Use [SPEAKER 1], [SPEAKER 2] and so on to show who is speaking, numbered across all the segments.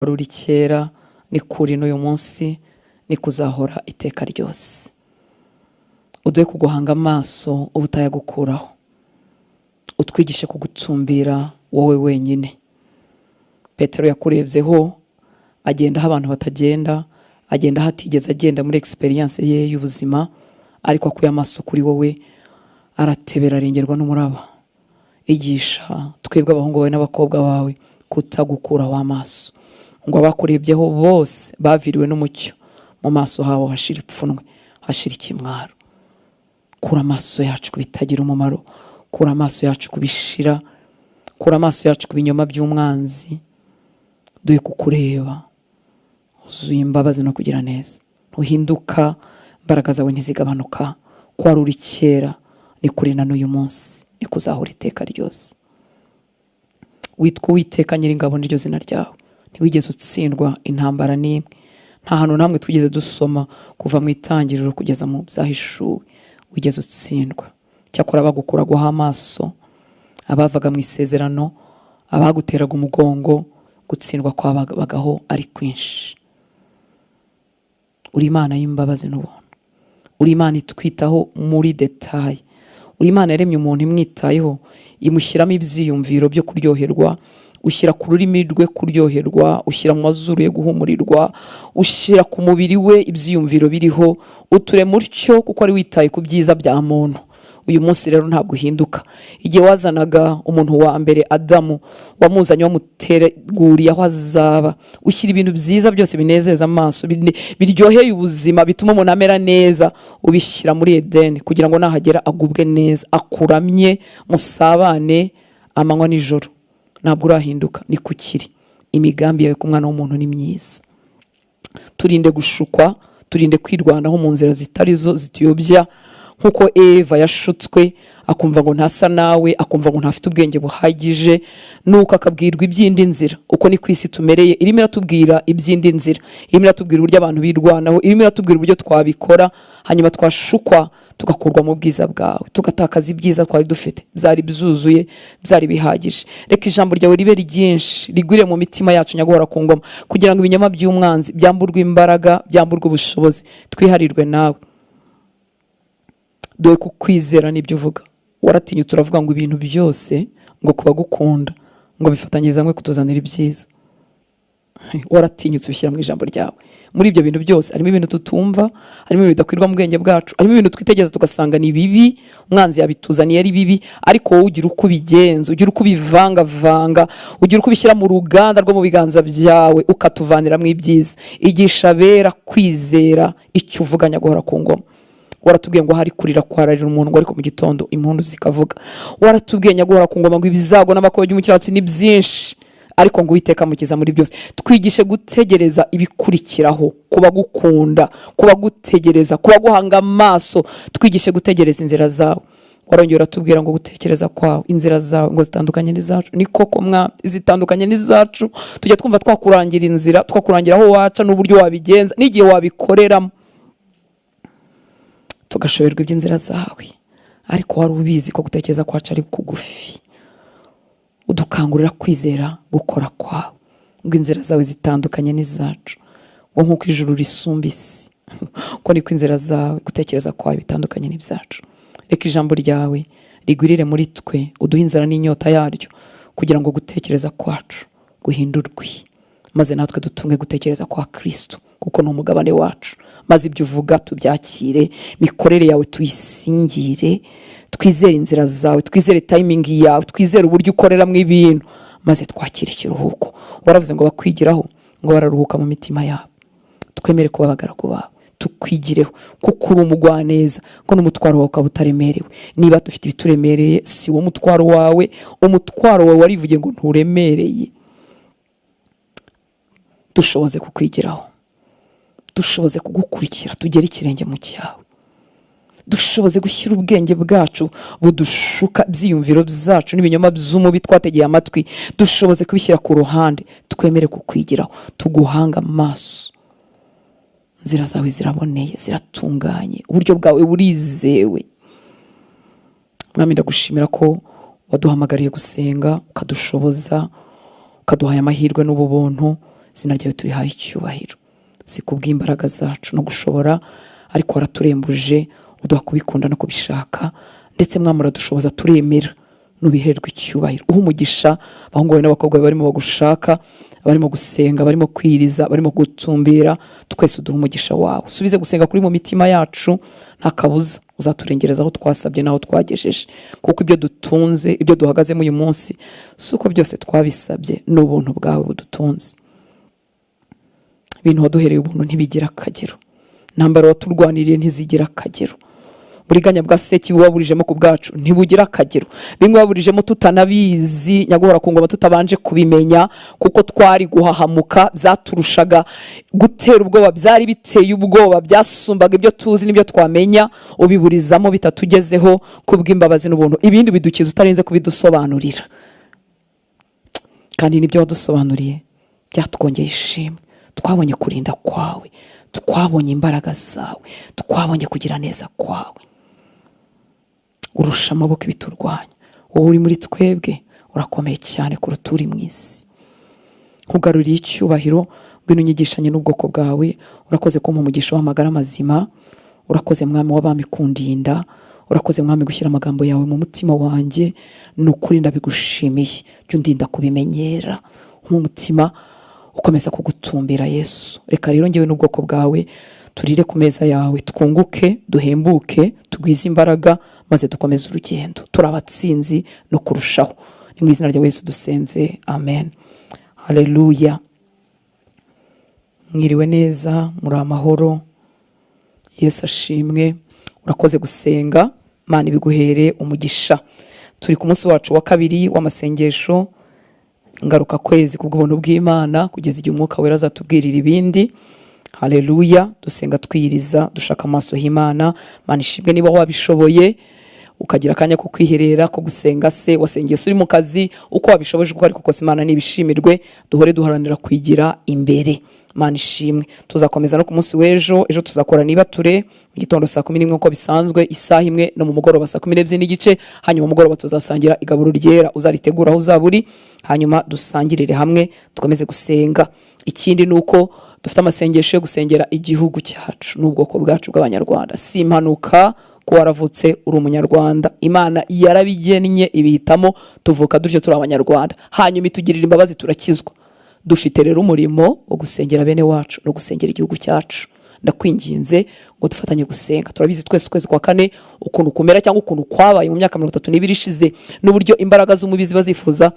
[SPEAKER 1] ruri kera ni kuri n'uyu munsi ni kuzahora iteka ryose. Uduhe kuguhanga amaso ubutayagukuraho, utwigishe kugutumbira wowe wenyine. Petero yakurebyeho agenda aho abantu batagenda, agenda hatigeze agenda muri experience ye y'ubuzima, ariko akuye amaso kuri wowe aratebera arengerwa n'umuraba. Igisha twebwe abahungu bawe n'abakobwa bawe kutagukuraho amaso, ngo abakurebyeho bose baviriwe n'umucyo, mu maso habo hashira ipfunwe, hashira ikimwaro. Kura amaso yacu kubitagira umumaro, kura amaso yacu kubishira, kura amaso yacu kubinyoma by'umwanzi. Duhe kukureba uzuye imbabazi no kugira neza, ntuhinduka, imbaraga zawe ntizigabanuka. Kwa ruri kera ni kuri na n'uyu munsi ni kuzahora iteka ryose. Witwa Uwiteka Nyiringabo niryo zina ryawe. Ntiwigeze utsindwa intambara n'imwe, nta hantu namwe twigeze dusoma kuva mu itangiriro kugeza mu byahishuwe wigeze utsindwa. Cyakora bagukuraguha amaso, abavaga mu isezerano, abaguteraga umugongo, gutsindwa kwabagaho ari kwinshi. Uri Imana y'imbabazi n'ubuntu, uri Imana itwitaho muri detaye, uri Imana yaremye umuntu imwitayeho, imushyiramo ibyiyumviro byo kuryoherwa, ushyira ku rurimi rwe kuryoherwa, ushyira mu mazuru ye guhumurirwa, ushyira ku mubiri we ibyiyumviro biriho. Uturema utyo kuko ari witaye ku byiza bya muntu. Uyu munsi rero ntabwo uhinduka. Igihe wazanaga umuntu wa mbere Adamu, wamuzanye wamuteguriye aho azaba, ushyira ibintu byiza byose binezeza amaso, biryoheye ubuzima, bituma umuntu amera neza, ubishyira muri Edeni kugira ngo nahagera agubwe neza, akuramye, musabane amanywa n'ijoro. Ntabwo urahinduka, ni kukiri. Imigambi yawe ku mwana w'umuntu ni myiza. Turinde gushukwa, turinde kwirwanaho mu nzira zitari zo zituyobya, nkuko Eva yashutswe akumva ngo ntasa nawe, akumva ngo ntafite ubwenge buhagije, nuko akabwirwa iby'indi nzira. Uko ni ku isi tumereye, irimo iratubwira iby'indi nzira, irimo iratubwira uburyo abantu birwanaho, irimo iratubwira uburyo twabikora, hanyuma twashukwa tugakurwa mu bwiza bwawe, tugatakaza ibyiza twari dufite byari byuzuye, byari bihagije. Reka ijambo ryawe ribe ryinshi, rigwire mu mitima yacu nyaguhora ku ngoma, kugira ngo ibinyoma by'umwanzi byamburwe imbaraga, byamburwe ubushobozi, twiharirwe nawe. Duhe kukwizera n'ibyo uvuga. Waratinyutse uravuga ngo ibintu byose ngo kubagukunda ngo bifatanyirize hamwe kutuzanira ibyiza. Waratinyutse ubishyira mu ijambo ryawe. Muri ibyo bintu byose harimo ibintu tutumva, harimo ibintu bidakwirwa mu bwenge bwacu, harimo ibintu twitegereza tugasanga ni bibi, umwanzi yabituzaniye ari bibi, ariko wowe ugira uko ubigenza, ugira uko ubivangavanga, ugira uko ubishyira mu ruganda rwo mu biganza byawe, ukatuvaniramo ibyiza. Igisha abera kwizera icyo uvuga nyaguhora ku ngoma. Waratubwiye ngo hari kurira kwararira umuntu ngo ariko mu gitondo impundu zikavuga. Waratubwiye nyaguhora ku ngoma ngo ibizago n'amakuba by'umukiranutsi ni byinshi, ariko ngo Uwiteka amukiza muri byose. Twigishe gutegereza ibikurikiraho, kubagukunda, kubagutegereza, kubaguhanga amaso. Twigishe gutegereza inzira zawe. Warongera uratubwira ngo gutekereza kwawe, inzira zawe ngo zitandukanye n'izacu. Ni koko mwa zitandukanye n'izacu. Tujya twumva twakurangira inzira, twakurangira aho waca n'uburyo wabigenza n'igihe wabikoreramo, tugashoberwa iby'inzira zawe. Ariko wari ubizi ko gutekereza kwacu ari kugufi. Udukangurira kwizera gukora kwawe, ngo inzira zawe zitandukanye n'izacu. Wo nkuko ijuru risumba isi, ko niko inzira zawe gutekereza kwawe bitandukanye n'ibyacu. Reka ijambo ryawe rigwirire muri twe, uduhe inzara n'inyota yaryo, kugira ngo gutekereza kwacu guhindurwe, maze natwe dutunge gutekereza kwa Kristo, kuko ni umugabane wacu. Maze ibyo uvuga tubyakire, mikorere yawe tuyisingire, twizere inzira zawe, twizere timing yawe, twizere uburyo ukoreramo ibintu, maze twakire ikiruhuko. Waravuze ngo bakwigiraho ngo bararuhuka mu mitima yabo. Twemere kuba abagaragu bawe, tukwigireho, kuko uri umugwaneza, ngo n'umutwaro wawe ukaba utaremerewe. Niba dufite ibituremereye, si wo mutwaro wawe, umutwaro wawe warivuge ngo nturemereye. Dushoboze kukwigiraho, dushoboze kugukurikira, tugere ikirenge mu cyawe. Dushoboze gushyira ubwenge bwacu budushuka, byiyumviro byacu n'ibinyoma by'umubi twategeye amatwi, dushoboze kubishyira ku ruhande, twemere kukwigiraho, tuguhanga amaso. Inzira zawe ziraboneye, ziratunganye, uburyo bwawe burizewe. Mwami, ndagushimira ko waduhamagariye gusenga, ukadushoboza, ukaduha amahirwe n'ubuntu. izina ryawe turihaye icyubahiro, si kubw'imbaraga zacu no gushobora, ariko waraturembuje uduha kubikunda no kubishaka, ndetse mwami uradushoboza turemera, nubihererwa icyubahiro. Uha umugisha abahungu bawe n'abakobwa barimo bagushaka, barimo gusenga, barimo kwiriza, barimo gutumbira, twese uduha umugisha wawe. Usubize gusenga kuri mu mitima yacu, nta kabuza uzaturengereza aho twasabye naho twagejeje, kuko ibyo dutunze, ibyo duhagazemo uyu munsi, si uko byose twabisabye, n'ubuntu bwawe budutunze. Ibintu waduhereye ubuntu ntibigira akagero, ntambara waturwaniriye ntizigira akagero, buriganya bwa sekibi waburijemo ku bwacu ntibugira akagero, bimwe waburijemo tutanabizi nyaguhora ku ngoma tutabanje kubimenya, kuko twari guhahamuka, byaturushaga gutera ubwoba, byari biteye ubwoba, byasumbaga ibyo tuzi n'ibyo twamenya, ubiburizamo bitatugezeho kubw'imbabazi n'ubuntu. Ibindi bidukiza utarinze kubidusobanurira, kandi nibyo wadusobanuriye byatwongeye ishimwe. Twabonye kurinda kwawe, twabonye imbaraga zawe, twabonye kugira neza kwawe. Urusha amaboko ibiturwanya, wowe uri muri twebwe urakomeye cyane kuruta uri mu isi. Kugaruriye icyubahiro, ngwino unyigishanye n'ubwoko bwawe. Urakoze kumpa umugisha w'amagara mazima, urakoze mwami w'abami kundinda, urakoze mwami gushyira amagambo yawe mu mutima wanjye, n'ukuri ndabigushimiye. Jya undinda kubimenyera nk'umutima ukomeza kugutumbira Yesu. Reka rero ngewe n'ubwoko bwawe turire ku meza yawe, twunguke, duhembuke, tugwize imbaraga, maze dukomeze urugendo turabatsinzi no kurushaho. Ni mu izina rya Yesu dusenze, amen. Haleluya. Mwiriwe neza, muri amahoro, Yesu ashimwe. Urakoze gusenga, Imana ibiguhere umugisha. Turi ku munsi wacu wa kabiri w'amasengesho ngaruka kwezi kubw'ubuntu bw'Imana, kugeza igihe umwuka wera azatubwirira ibindi. Haleluya. Dusenga twiriza, dushaka amaso y'Imana. Imana ishimwe niba wabishoboye ukagira akanya ko kwiherera, ko gusenga se wasengeye uri mu kazi, uko wabishoboje, kuko ariko kose Imana nibishimirwe. Duhore duharanira kwigira imbere. Imana ishimwe. Tuzakomeza no ku munsi w'ejo. Ejo tuzakora niba ture mu gitondo saa 11 uko bisanzwe, isaha imwe, no mu mugoroba saa 12 n'igice. Hanyuma mu mugoroba tuzasangira igaburo ryera, uzaritegura aho uzaburi, hanyuma dusangirire hamwe, dukomeze gusenga. Ikindi nuko dufite amasengesho yo gusengera igihugu cyacu n'ubwoko bwacu bw'Abanyarwanda. Si impanuka ko waravutse uri umunyarwanda, Imana yarabigennye ibihitamo, tuvuka dutyo turi Abanyarwanda, hanyuma itugirira imbabazi turakizwa. Dufite rero umurimo wo gusengera bene wacu no gusengera igihugu cyacu. Ndakwinginze ngo dufatanye gusenga. Turabizi twese ukwezi kwa kane ukuntu kumera, cyangwa ukuntu kwabaye mu myaka 32 ishize, n'uburyo imbaraga z'umubizi bazifuza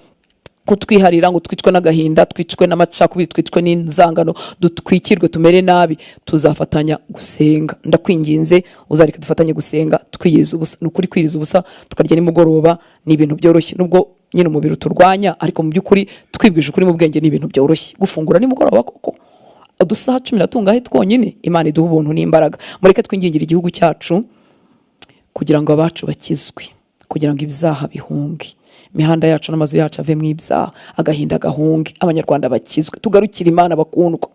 [SPEAKER 1] kutwiharira ngo twicwe n'agahinda, twicwe n'amacakubiri, twicwe n'inzangano, dutwikirwe, tumere nabi. Tuzafatanya gusenga. Ndakwinginze uzareka dufatanye gusenga, twiyiriza ubusa. Nukuri kwiriza ubusa tukarya nimugoroba ni ibintu byoroshye, nubwo nyine umubiri uturwanya, ariko mu by'ukuri twibwije ukuri mu bwenge ni ibintu byoroshye. Gufungura nimugoroba koko udusaha 10 tungahe twonyine, Imana iduha ubuntu n'imbaraga. Mureke twingingira igihugu cyacu kugira ngo abacu bakizwe, kugira ngo ibyaha bihunge, imihanda yacu n'amazu yacu ave mu ibyaha, agahinda gahunge, Abanyarwanda bakizwe, tugarukira Imana bakundwa.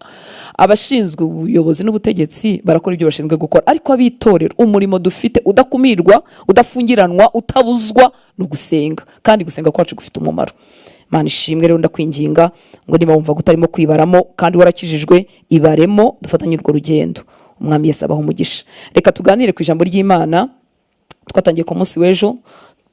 [SPEAKER 1] Abashinzwe ubuyobozi n'ubutegetsi barakora ibyo bashinzwe gukora, ariko abitorera umurimo dufite udakumirwa, udafungiranwa, utabuzwa, no gusenga. Kandi gusenga kwacu gufite umumaro. Imana ishimwe. Rero ndakwinginga ngo niba wumva gutarimo kwibaramo kandi warakijijwe, ibaremo, dufatanye urwo rugendo. Umwami Yesu abaho umugisha. Reka tuganire ku ijambo ry'Imana. Twatangiye ku munsi w'ejo,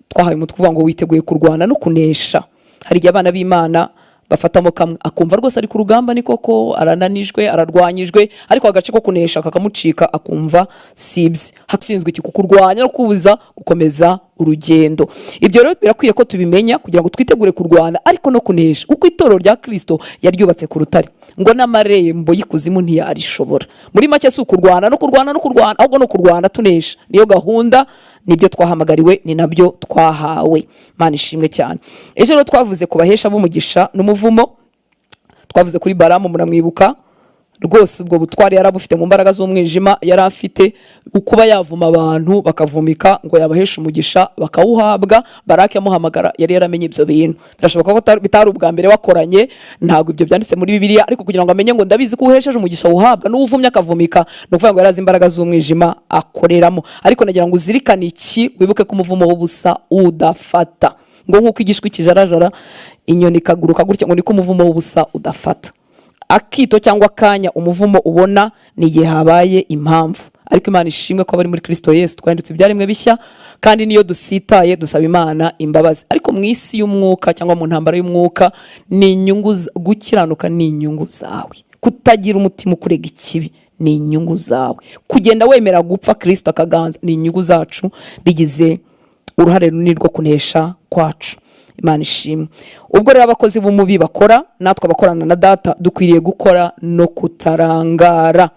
[SPEAKER 1] twahaye umutwe uvuga ngo witeguye kurwana no kunesha. Hari igihe abana b'Imana bafatamo kamwe, akumva rwose ari ku rugamba, ni koko arananijwe, ararwanyijwe, ariko agace ko kunesha kakamucika, akumva sibye. Hashinzwe iki? Kukurwanya no kubuza gukomeza urugendo. Ibyo rero birakwiye ko tubimenya kugira ngo twitegure kurwana, ariko no kunesha, kuko itorero rya Kristo yaryubatse ku rutare, ngo n'amarembo y'ikuzimu ntiyarishobora. Muri make si ukurwana no kurwana no kurwana, ahubwo no kurwana tunesha. Niyo gahunda, nibyo twahamagariwe, ni nabyo twahawe. Imana ishimwe cyane. Ejo rero twavuze ku bahesha b'umugisha n'umuvumo. Twavuze kuri Balamu, muramwibuka rwose. Ubwo butwari yarabufite mu mbaraga z'umwijima, yari afite ukuba yavuma abantu bakavumika ngo yabahesha umugisha bakawuhabwa. Baraki yamuhamagara, yari yaramenye ibyo bintu. Birashoboka ko bitari ubwa mbere wakoranye, ntabwo ibyo byanditse muri Bibiliya, ariko kugira ngo amenye ngo ndabizi ko uhesheje umugisha wuhabwa, n'uvumye akavumika, no kuvuga ngo yarazi imbaraga z'umwijima akoreramo. Ariko nagira ngo uzirikane iki, wibuke ko umuvumo w'ubusa udafata. Ngo nk'uko igishwi kijarajara, inyoni ikaguruka gutya, ngo niko umuvumo w'ubusa udafata. akito cyangwa akanya umuvumo ubona ni igihe habaye impamvu. Ariko Imana ishimwe ko bari muri Kristo Yesu twahindutse ibyaremwe bishya, kandi niyo dusitaye dusaba Imana imbabazi. Ariko mu isi y'umwuka cyangwa mu ntambara y'umwuka, ni inyungu, gukiranuka ni inyungu zawe, kutagira umutima ukurega ikibi ni inyungu zawe, kugenda wemera gupfa Kristo akaganza ni inyungu zacu, bigize uruhare runini rwo kunesha kwacu. Imana ishimwe. Ubwo rero abakozi b'umubi bakora, natwe abakorana na Data dukwiriye gukora no kutarangara.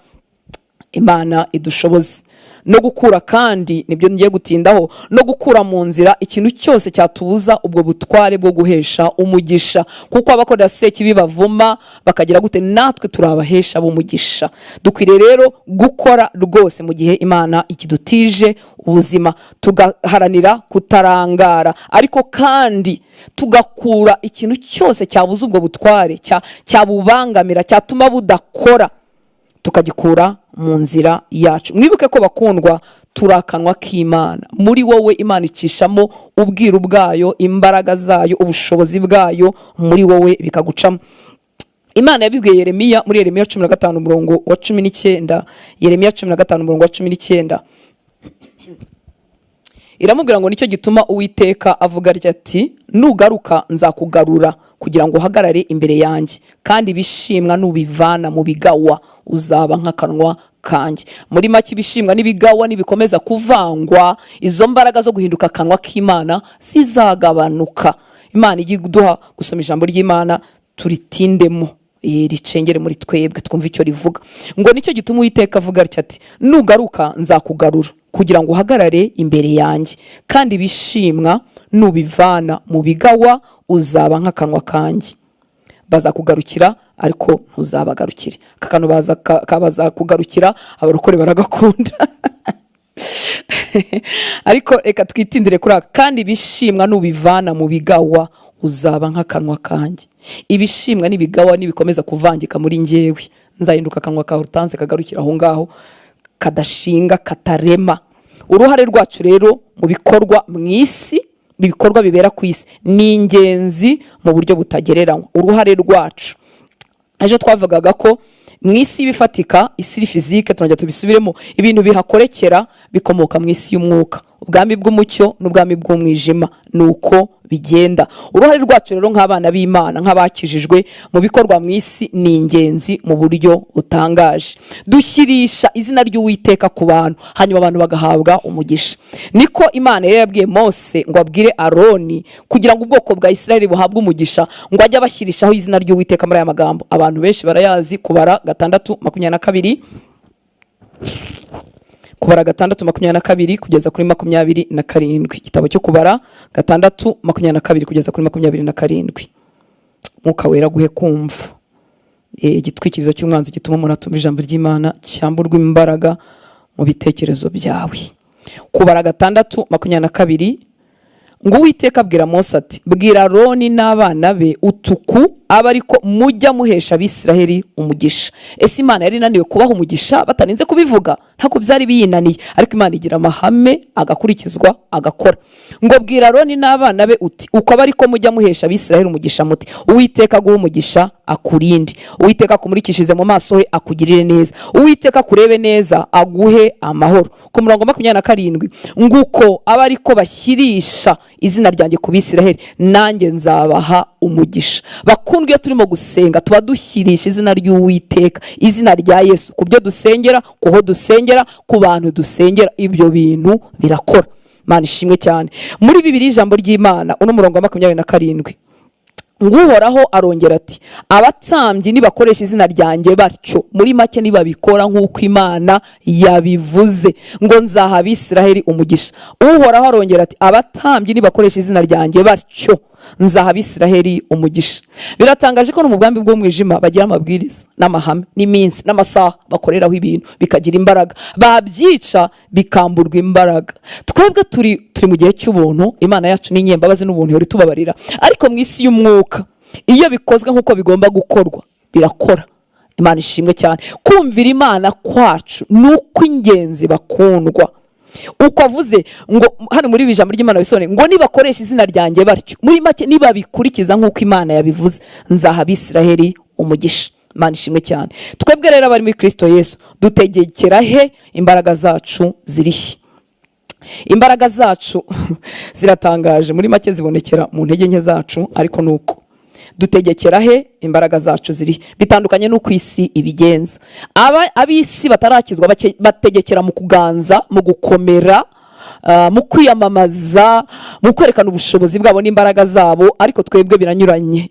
[SPEAKER 1] Imana idushoboze no gukura, kandi nibyo ngiye gutindaho, no gukura mu nzira ikintu cyose cyatubuza ubwo butware bwo guhesha umugisha, kuko abakorera sekibi bavuma bakagira gute, natwe turabahesha b'umugisha. Dukwiriye rero gukora rwose mu gihe Imana ikidutije ubuzima, tugaharanira kutarangara, ariko kandi tugakura ikintu cyose cyabuza ubwo butware, cyabubangamira, cyatuma budakora, tukagikura mu nzira yacu. Mwibuke ko bakundwa, turakanwa k'Imana. Muri wowe Imana icishamo ubwiru bwayo, imbaraga zayo, ubushobozi bwayo, muri wowe bikagucamo. Imana yabibwiye Yeremiya muri Yeremiya 15:19. Yeremiya 15:19 iramubwira ngo nicyo gituma Uwiteka avuga ati, nugaruka nzakugarura kugira ngo uhagarare imbere yanjye, kandi bishimwa nubivana mu bigawa uzaba nk'akanwa kanjye. Muri make ibishimwa n'ibigawa nibikomeza kuvangwa, izo mbaraga zo guhinduka akanwa k'Imana zizagabanuka. Imana igiye kuduha gusoma ijambo ry'Imana turitindemo, ricengere muri twebwe twumva icyo rivuga. Ngo nicyo gituma Uwiteka avuga ati, nugaruka nzakugarura kugira ngo uhagarare imbere yanjye, kandi bishimwa nubivana mu bigawa uzaba nk'akanwa kanjye. Bazakugarukira ariko ntuzabagarukire. Kakano baza kugarukira abarokore baragakunda. Ariko reka twitindire kuri aka, kandi bishimwa nubivana mu bigawa uzaba nk'akanwa kanjye. Ibishimwa n'ibigawa nibikomeza kuvangika muri njyewe, nzahinduka akanwa kawe utanze kagarukira aho ngaho, kadashinga katarema. Uruhare rwacu rero mu bikorwa mu isi, ibikorwa bibera ku isi, ni ingenzi mu buryo butagereranywa. Uruhare rwacu, ejo twavugaga ko mu isi bifatika, isi fizike, tunajya tubisubiremo, ibintu bihakorekera bikomoka mu isi y'umwuka. Ubwami bw'umucyo n'ubwami bw'umwijima nuko bigenda. Uruhare rwacu rero nk'abana b'Imana, nk'abakijijwe mu bikorwa mu isi, ni ingenzi mu buryo butangaje. Dushyirisha izina ry'Uwiteka ku bantu, hanyuma abantu bagahabwa umugisha. Niko Imana yari yabwiye Mose ngo abwire Aroni kugira ngo ubwoko bwa Isirayeli buhabwe umugisha, ngo ajye abashyirishaho izina ry'Uwiteka muri aya magambo. Abantu benshi barayazi, Kubara 6:22, Kubara 6:22 kugeza kuri 27. Igitabo cyo Kubara 6:22 kugeza kuri 27. Mwuka wera guhe kumva igitwikirizo cy'umwanzi gituma umuntu atumva ijambo ry'Imana, cyamburwa imbaraga mu bitekerezo byawe. Kubara 6:22 ngo Uwiteka abwira Mose ati, bwira Aroni n'abana be utuku aba ariko mujya muhesha Abisiraheli umugisha. Ese Imana yari inaniwe kubaha umugisha bataninze kubivuga? Ntabwo byari biyinaniye, ariko Imana igira amahame agakurikizwa agakora. Ngo bwira Aroni n'abana be uti, uko aba ariko mujya muhesha Abisiraheli umugisha muti, Uwiteka aguhe umugisha akurinde, Uwiteka akumurikishize mu maso he akugirire neza, Uwiteka kurebe neza aguhe amahoro. Ku murongo 27, nguko aba ariko bashyirisha izina ryanjye ku Bisiraheli, nanjye nzabaha umugisha. Bakundwa, iyo turimo gusenga tuba dushyirisha izina ry'Uwiteka, izina rya Yesu ku byo dusengera, kuho dusengera, ku bantu dusengera. Ibyo bintu birakora. Imana ishimwe cyane. Muri Bibiliya ijambo ry'Imana uno murongo wa 27, Nguhoraho arongera ati, abatambyi nibakoresha izina ryanjye batyo, muri make nibabikora nk'uko Imana yabivuze, ngo nzaha Abisiraheli umugisha. Uhoraho arongera ati, abatambyi nibakoresha izina ryanjye batyo, nzaha Abisiraheli umugisha. Biratangaje ko no mu bwambi bw'umwijima bagira amabwiriza n'amahame n'iminsi n'amasaha bakoreraho ibintu bikagira imbaraga, babyica bikamburwa imbaraga. Twebwe turi mu gihe cy'ubuntu, Imana yacu ni inyembabazi n'ubuntu yori tubabarira, ariko mu isi y'umwuka iyo bikozwe nk'uko bigomba gukorwa birakora. Imana ishimwe cyane. Kumvira Imana kwacu nuko ingenzi bakundwa. Uko avuze ngo hano muri ijambo ry'Imana bisone ngo nibakoresha izina ryanjye batyo, muri make nibabikurikiza nk'uko Imana yabivuze, nzaha Abisiraheli umugisha. Imana ishimwe cyane. Twebwe rero abari muri Kristo Yesu dutegekera he? Imbaraga zacu zirihe? Imbaraga zacu ziratangaje, muri make zibonekera mu ntege nke zacu, ariko nuko dutegekera he? Imbaraga zacu ziri bitandukanye n'uko isi ibigenza. Ab'isi batarakizwa bategekera mu kuganza, mu gukomera, mu kwiyamamaza, mu kwerekana ubushobozi bwabo n'imbaraga zabo, ariko twebwe biranyuranye.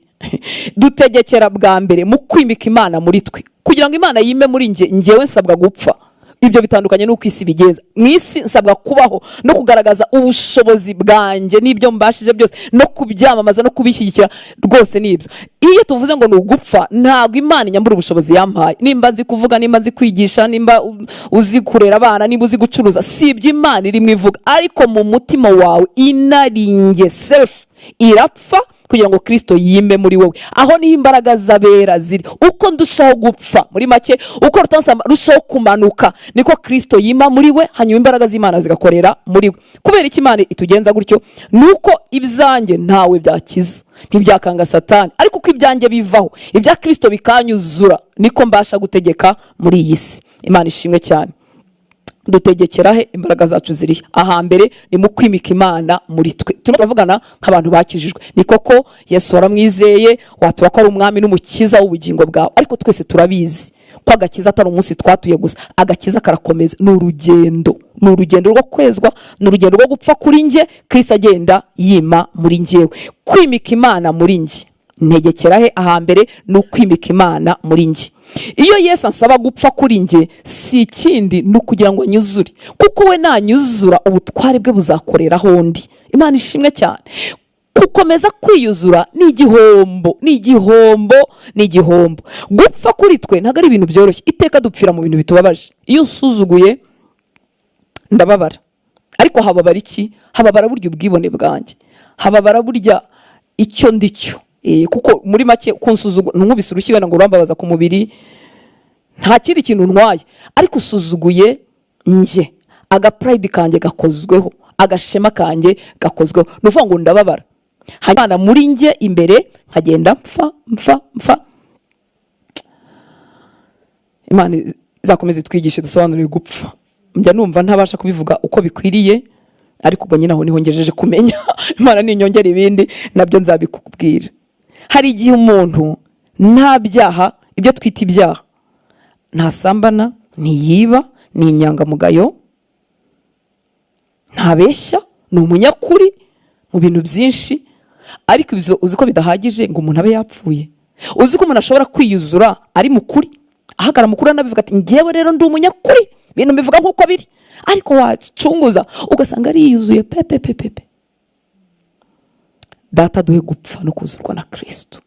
[SPEAKER 1] Dutegekera bwa mbere mu kwimika Imana muri twe, kugira ngo Imana yime muri njyewe nsabwa gupfa. Ibyo bitandukanye n'uko isi bigenza. Mu isi nsabwa kubaho no kugaragaza ubushobozi bwanjye n'ibyo mbashije byose, no kubyamamaza no kubishyigikira, rwose nibyo. Iyo tuvuze ngo ni ugupfa, ntabwo Imana inyambura ubushobozi yampaye. Nimba nzi kuvuga, nimba nzi kwigisha, nimba uzi kurera abana, nimba uzi gucuruza, si ibyo Imana irimo ivuga, ariko mu mutima wawe inaringe self irapfa kugira ngo Kristo yime muri wowe. Aho ni imbaraga z'abera ziri. Uko ndushaho gupfa, muri make uko rushaho kumanuka, niko Kristo yima muri we, hanyuma imbaraga z'Imana zigakorera muri we. Kubera iki Imana itugenza gutyo? Nuko ibyanjye ntawe byakiza, ntibyakanga Satani, ariko uko ibyanjye bivaho, ibya Kristo bikanyuzura, niko mbasha gutegeka muri iyi si. Imana ishimwe cyane. Dutegekera he? Imbaraga zacu ziri ahambere ni mu kwimika Imana muri twe. Turavugana nk'abantu bakijijwe. Ni koko Yesu waramwizeye, watura ko ari umwami n'umukiza w'ubugingo bwawe, ariko twese turabizi ko agakiza atari umunsi twatuye gusa. Agakiza karakomeza, ni urugendo, ni urugendo rwo kwezwa, ni urugendo rwo gupfa kuri nge, Kristo agenda yima muri njyewe. Kwimika Imana muri nge, ntegekera he? Ahambere ni ukwimika Imana muri nge. Iyo Yesu ansaba gupfa kuri nge, si ikindi ni ukugira ngo anyuzure, kuko we nanyuzura ubutware bwe buzakorera hondi. Imana ishimwe cyane. Gukomeza kwiyuzura ni igihombo, ni igihombo, ni igihombo. Gupfa kuri twe ntabwo ari ibintu byoroshye. Iteka dupfira mu bintu bitubabaje. Iyo nsuzuguye ndababara, ariko hababara iki? Hababara burya ubwibone bwanjye, hababara burya icyo ndicyo. Kuko muri make kunsuzugura, nkubise urushyi wenda ngo urambabaza ku mubiri, nta kindi kintu ntwaye, ariko usuzuguye nje, aga pride kanjye gakozweho, agashema kanjye gakozweho, nuvuga ngo ndababara. Hanyuma muri nje imbere nkagenda mfa. Imana izakomeze twigishe, dusobanurire gupfa. Njya numva ntabasha kubivuga uko bikwiriye, ariko ubwo nyine aho niho ngejeje kumenya. Imana ninyongera ibindi nabyo nzabikubwira. Hari igihe umuntu nta byaha, ibyo twita ibyaha, ntasambana, ntiyiba, ni inyangamugayo, ntabeshya, ni umunyakuri mu bintu byinshi, ariko uzi ko bidahagije ngo umuntu abe yapfuye. Uzi ko umuntu ashobora kwiyuzura ari mukuri, ahagara mukuri anabivuga ati ngewe rero ndi umunyakuri, ibintu bivuga nk'uko biri, ariko wacunguza ugasanga ariyuzuye pepe. Data duhe gupfa no kuzurwa na Kristo.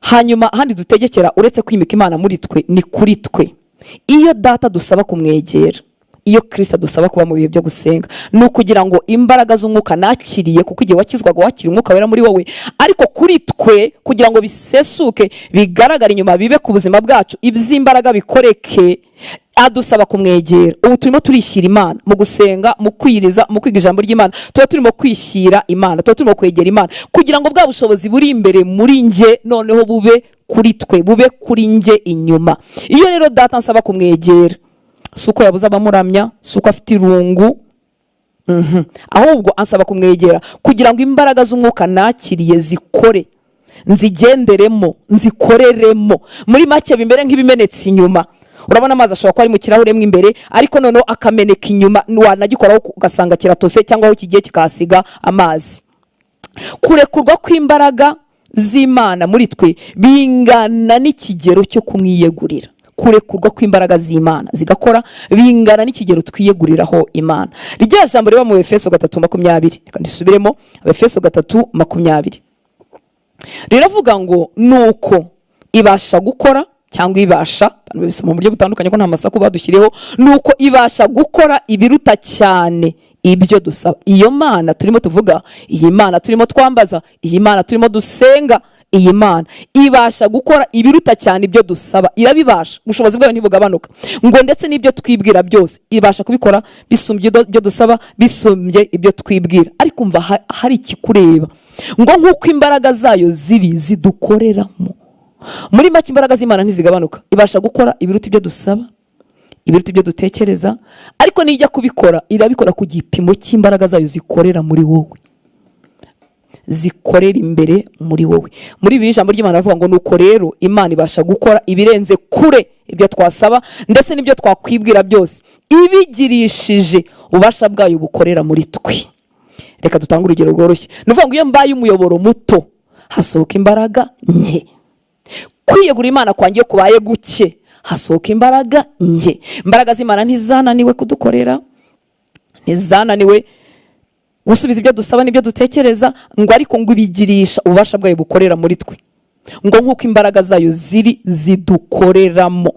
[SPEAKER 1] Hanyuma handi dutegekera uretse kwimika Imana muri twe, ni kuri twe. Iyo Data dusaba kumwegera, iyo Kristo dusaba kuba mu bihe byo gusenga, ni ukugira ngo imbaraga z'umwuka nakiriye, kuko igihe wakizwaga wakira umwuka wera muri wowe, ariko kuri twe kugira ngo bisesuke, bigaragara inyuma, bibe ku buzima bwacu, iby'imbaraga bikoreke, adusaba kumwegera. Ubu turimo turishyira Imana mu gusenga, mu kwiriza, mu kwiga ijambo ry'Imana, tuba turimo kwishyira Imana, tuba turimo kwegera Imana, kugira ngo bwa bushobozi buri imbere muri nge noneho bube kuri twe, bube kuri nge inyuma. Iyo rero Data ansaba kumwegera, suko yabuze abamuramya, suko afite irungu, ahubwo ansaba kumwegera kugira ngo imbaraga z'umwuka nakiriye zikore, nzigenderemo, nzikoreremo. Muri make bimbere nk'ibimenetse inyuma. Urabona amazi ashobora kuba ari mu kirahure mo imbere, ariko noneho akameneka inyuma, wanagikoraho ugasanga kiratose, cyangwa aho kigiye kikahasiga amazi. Kurekurwa kw'imbaraga z'Imana muri twe bingana n'ikigero cyo kumwiyegurira. Kurekurwa kw'imbaraga z'Imana zigakora bingana n'ikigero twiyeguriraho Imana. Rya jambo riba mu Efeso 3:20, reka ndisubiremo. Efeso 3:20 riravuga ngo nuko ibasha gukora, cyangwa ibasha, bisoma mu buryo butandukanye ko nta masaku badushyiriyeho, nuko ibasha gukora ibiruta cyane ibyo dusaba. Iyo Mana turimo tuvuga, iyi Mana turimo twambaza, iyi Mana turimo dusenga, iyi Mana ibasha gukora ibiruta cyane ibyo dusaba. Irabibasha, ubushobozi bwayo ntibugabanuka, ngo ndetse n'ibyo twibwira byose ibasha kubikora bisumbye ibyo dusaba, bisumbye ibyo twibwira. Ariko umva hari ikikureba, ngo nk'uko imbaraga zayo ziri zidukoreramo. Muri make imbaraga z'Imana ntizigabanuka, ibasha gukora ibiruta ibyo dusaba, ibiruta ibyo dutekereza, ariko nijya kubikora irabikora ku gipimo cy'imbaraga zayo zikorera muri wowe, zikorera imbere muri wowe. Muri bibiri ijambo ry'Imana ravuga ngo nuko rero Imana ibasha gukora ibirenze kure ibyo twasaba ndetse n'ibyo twakwibwira byose, ibigirishije ububasha bwayo bukorera muri twe. Reka dutange urugero rworoshye. Nuvuga ngo iyo mbaye umuyoboro muto hasohoka imbaraga nke. Kwiyegura Imana kwangiye kubaye guke hasohoka imbaraga nke. Imbaraga z'Imana ntizananiwe kudukorera, ntizananiwe gusubiza ibyo dusaba n'ibyo dutekereza, ngo ariko ngo ibigirisha ububasha bwayo bukorera muri twe, ngo nk'uko imbaraga zayo ziri zidukoreramo.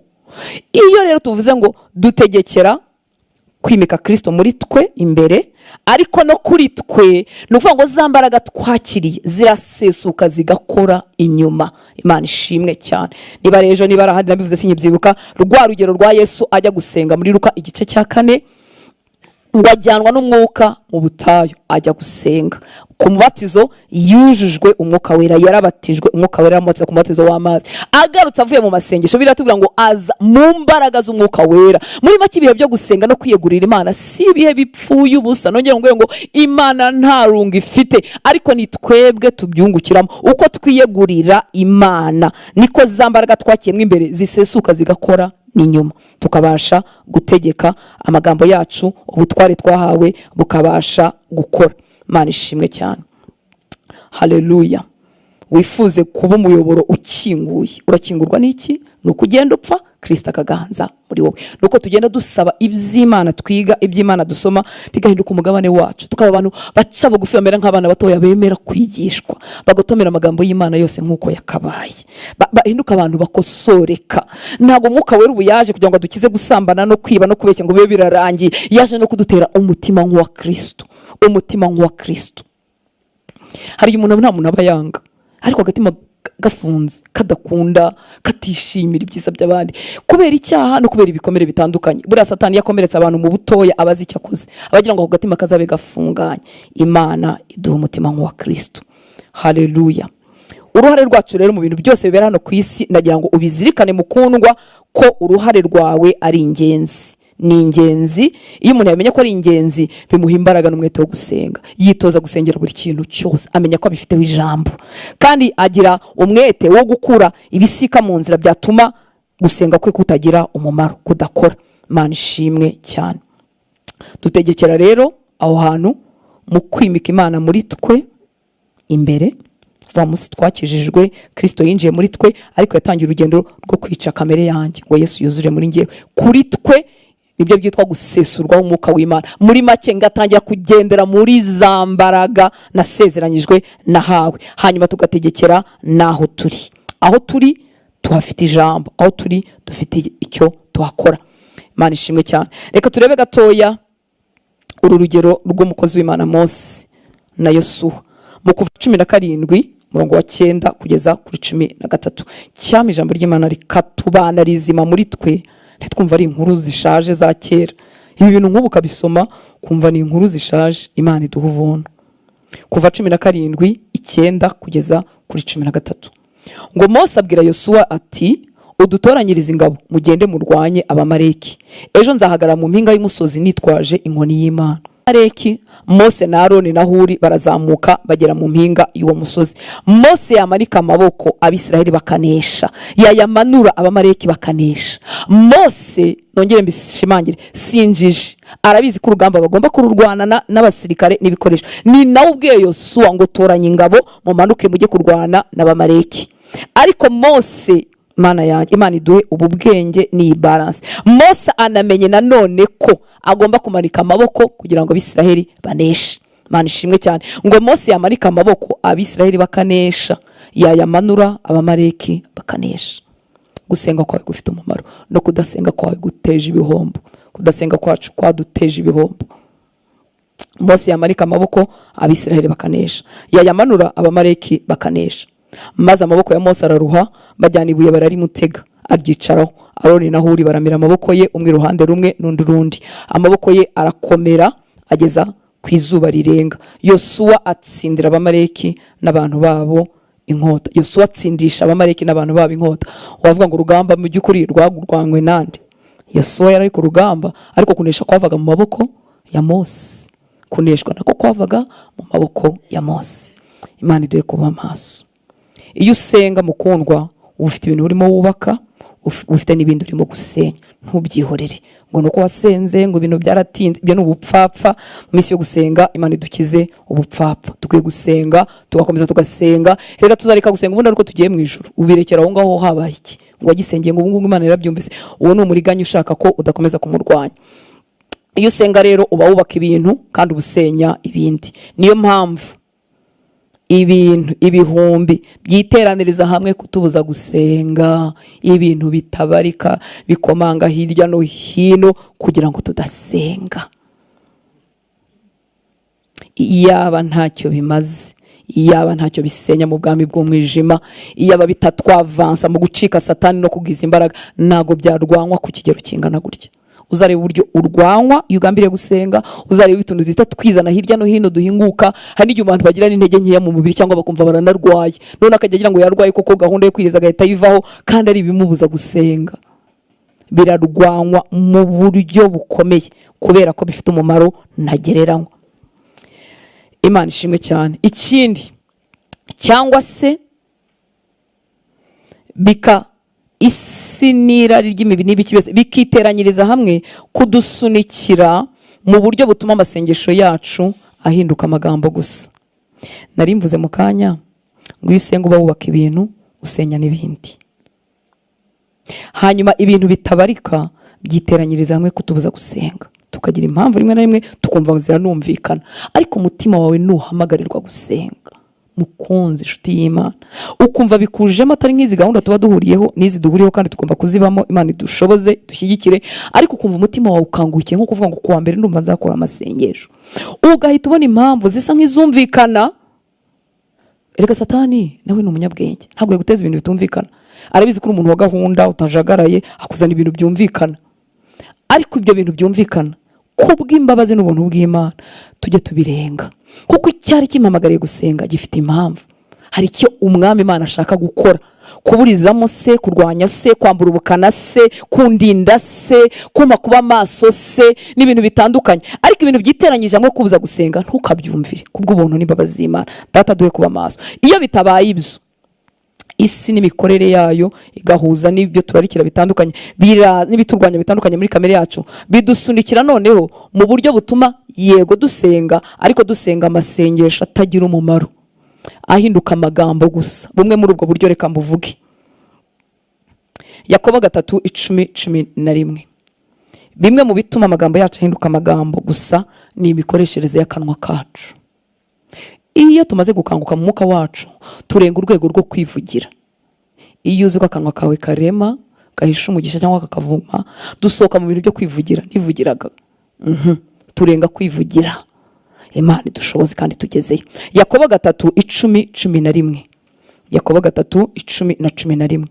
[SPEAKER 1] Iyo rero tuvuze ngo dutegekera kwimika Kristo muri twe imbere, ariko no kuri twe ni ukuvuga ngo za mbaraga twakiriye zirasesuka zigakora inyuma. Imana ishimwe cyane. Niba rejo niba arahandi nabivuze sinyibyibuka rwa rugero rwa Yesu ajya gusenga muri Luka igice cya 4, ngo ajyanwa n'umwuka mu butayu ajya gusenga. Ku mubatizo yujujwe umwuka wera, yarabatijwe umwuka wera amotse ku mubatizo w'amazi. Agarutse avuye mu masengesho biratubwira ngo aza mu mbaraga z'umwuka wera. Muri make ibihe byo gusenga no kwiyegurira Imana si ibihe bipfuye ubusa. Nongera ngo Imana nta rungu ifite, ariko ni twebwe tubyungukiramo. Uko twiyegurira Imana niko za mbaraga twakiyemo imbere zisesuka zigakora n'inyuma, tukabasha gutegeka amagambo yacu, ubutware twahawe bukabasha gukora. Imana ishimwe cyane. Haleluya. Wifuze kuba umuyoboro ukinguye, urakingurwa n'iki? Nuko ugenda upfa Kristo akaganza muri wowe. Nuko tugenda dusaba iby'Imana, twiga iby'Imana dusoma, bigahinduka umugabane wacu, tukaba abantu baca bugufi bamera nk'abana batoya bemera kwigishwa, bagotomera amagambo y'Imana yose nk'uko yakabaye, bahinduka abantu bakosoreka. Ntabwo umwuka wera ubuyaje kugira ngo dukize gusambana no kwiba no kubeshya ngo bibe birarangiye, yaje no kudutera umutima nk'uwa Kristo, umutima nk'uwa Kristo. Hari umuntu nta muntu aba yanga, ariko agatima gafunze, kadakunda, katishimira ibyiza by'abandi kubera icyaha no kubera ibikomere bitandukanye. Buriya Satani yakomeretse abantu mu butoya abazi icyo akoze, abagira ngo ako gatima kazabe gafunganye. Imana iduha umutima nk'uwa Kristo. Haleluya. Uruhare rwacu rero mu bintu byose bibera hano ku isi, nagira ngo ubizirikane mukundwa ko uruhare rwawe ari ingenzi. Ni ingenzi. Iyo umuntu yamenye ko ari ingenzi bimuha imbaraga n'umwete wo gusenga, yitoza gusengera buri kintu cyose, amenya ko abifiteho ijambo, kandi agira umwete wo gukura ibisika mu nzira byatuma gusenga kwe kutagira umumaro, kudakora. Imana ishimwe cyane. Dutegekera rero aho hantu mu kwimika Imana muri twe imbere. Kuva munsi twakijijwe, Kristo yinjiye muri twe, ariko yatangiye urugendo rwo kwica kamere yanjye ngo Yesu yuzure muri ngewe. Kuri twe nibyo byitwa gusesurwa umwuka w'Imana. Muri make ngatangira kugendera muri za mbaraga nasezeranyijwe nahawe, hanyuma tugategekera naho turi. Aho turi tuhafite ijambo, aho turi dufite icyo tuhakora. Imana ishimwe cyane. Reka turebe gatoya uru rugero rw'umukozi w'Imana Mose na Yosuwa mu Kuva 17 murongo wa 9 kugeza kuri 13. Cyama ijambo ry'Imana rikatubana rizima muri twe, ntitwumva ari inkuru zishaje za kera. Ibi bintu nk'ubu kabisoma kumva ni inkuru zishaje. Imana iduha ubuntu. Kuva 17:9 kugeza kuri 13. Ngo Mose abwira Yosuwa ati, udutoranyiriza ingabo mugende murwanye abamaleki. Ejo nzahagarara mu mpinga y'umusozi nitwaje inkoni y'Imana. Abamaleki, Mose na Aroni na Huri barazamuka bagera mu mpinga y'uwo musozi. Mose yamanika amaboko, Abisiraheli bakanesha. Yayamanura, abamaleki bakanesha. Mose, nongere mbishimangire, sinjije, arabizi ko urugamba bagomba kururwana n'abasirikare n'ibikoresho. Ni nawe ubwiye Yosuwa ngo toranya ingabo mumanuke mujye kurwana n'abamaleki. Ariko Mose, Mana yanjye, Imana iduhe ubu bwenge ni balance. Mose anamenye nanone ko agomba kumanika amaboko kugira ngo Abisiraheli baneshe. Imana ishimwe cyane. Ngo Mose yamanika amaboko, Abisiraheli bakanesha, yayamanura, abamaleki bakanesha. Gusenga kwawe gufite umumaro, no kudasenga kwawe guteje ibihombo. Kudasenga kwacu kwaduteje ibihombo. Mose yamanika amaboko, Abisiraheli bakanesha, yayamanura, abamaleki bakanesha. Maze amaboko ya Mose araruha, bajyana ibuye bararimutega, aryicaraho. Aroni na Huri baramira amaboko ye, umwe iruhande rumwe n'undi rundi. Amaboko ye arakomera ageza ku izuba rirenga. Yosuwa atsindira abamaleki n'abantu babo inkota. Yosuwa atsindisha abamaleki n'abantu babo inkota. Wavuga ngo urugamba mu by'ukuri rwagurwanywe nande? Yosuwa yari ku rugamba, ariko kunesha kwavaga mu maboko ya Mose. Kuneshwa nako kwavaga mu maboko ya Mose. Imana iduhe kuba maso. Iyo usenga mukundwa, ufite ibintu urimo wubaka, ufite n'ibindi urimo gusenya. Ntubyihorere ngo nuko wasenze ngo ibintu byaratinze. Ibyo n'ubupfapfa. Mu minsi yo gusenga Imana idukize ubupfapfa. Tukwiye gusenga, tugakomeza tugasenga. Reka tuzareka gusenga ubundi ariko tugiye mu ijuru. Ubirekera aho ngaho habaye iki? Wagisengeye ngo ubungu Imana yarabyumvise. Uwo ni umuriganya ushaka ko udakomeza kumurwanya. Iyo usenga rero uba wubaka ibintu kandi ubusenya ibindi. Niyo mpamvu ibintu ibihumbi byiteraniriza hamwe kutubuza gusenga, ibintu bitabarika bikomanga hirya no hino kugira ngo tudasenga. Iyaba ntacyo bimaze, iyaba ntacyo bisenya mu bwami bw'umwijima, iyaba bitatwavansa mu gucika Satani no kugiza imbaraga, nago byarwanywa ku kigero kingana gutya. Uzareba uburyo urwanywa iyo ugambiriye gusenga. Uzareba ibitundu duhita twizana hirya no hino duhinguka. Hari n'igihe abantu bagira n'intege nkeya mu mubiri cyangwa bakumva baranarwaye, none akajya agira ngo yarwaye kuko gahunda yo kwiriza agahita yivaho, kandi ari ibimubuza gusenga. Birarwanywa mu buryo bukomeye kubera ko bifite umumaro ntagereranywa. Imana ishimwe cyane. Ikindi cyangwa se isi n'irari ry'imibiri n'ibiki byose bikiteranyiriza hamwe kudusunikira mu buryo butuma amasengesho yacu ahinduka amagambo gusa. Nari mvuze mu kanya ngo iyo usenga uba wubaka ibintu, usenya n'ibindi. Hanyuma ibintu bitabarika byiteranyiriza hamwe kutubuza gusenga. Tukagira impamvu rimwe na rimwe tukumva ziranumvikana, ariko umutima wawe nuhamagarirwa gusenga, mukunzi inshuti y'Imana, ukumva bikujemo atari nk'izi gahunda tuba duhuriyeho n'izi duhuriyeho kandi tugomba kuzibamo. Imana idushoboze dushyigikire, ariko ukumva umutima wawe ukangukiye nko kuvuga ngo kuwa mbere ndumva nzakora amasengesho, ugahita ubona impamvu zisa nk'izumvikana. Erega Satani nawe ni umunyabwenge, ntabwo yaguteza ibintu bitumvikana. Arabizi ko umuntu wa gahunda utajagaraye, akuzana ibintu byumvikana. Ariko ibyo bintu byumvikana kubw'imbabazi n'ubuntu bw'Imana tujye tubirenga, kuko icyari kimpamagariye gusenga gifite impamvu. Hari icyo umwami Imana ashaka gukora, kuburizamo se, kurwanya se, kwambura ubukana se, kundinda se, kuma kuba maso se, n'ibintu bitandukanye. Ariko ibintu byiteranyije hamwe kubuza gusenga ntukabyumvire, kubw'ubuntu n'imbabazi z'Imana. Data duhe kuba maso. Iyo bitabaye ibyo, isi n'imikorere yayo igahuza n'ibyo turarikira bitandukanye, n'ibiturwanya bitandukanye muri kamere yacu, bidusunikira noneho mu buryo butuma yego dusenga, ariko dusenga amasengesho atagira umumaro, ahinduka amagambo gusa. Bumwe muri ubwo buryo reka mbuvuge. Yakobo 3:10-11. Bimwe mu bituma amagambo yacu ahinduka amagambo gusa ni imikoreshereze y'akanwa kacu. Iyo tumaze gukanguka mu mwuka wacu, turenga urwego rwo kwivugira. Iyo uzi ko akanwa kawe karema, gahisha umugisha cyangwa kakavuma, dusohoka mu bintu byo kwivugira. Nivugiraga turenga kwivugira. Imana idushoboze kandi tugezeyo. Yakobo 3:10-11. Yakobo 3:10-11.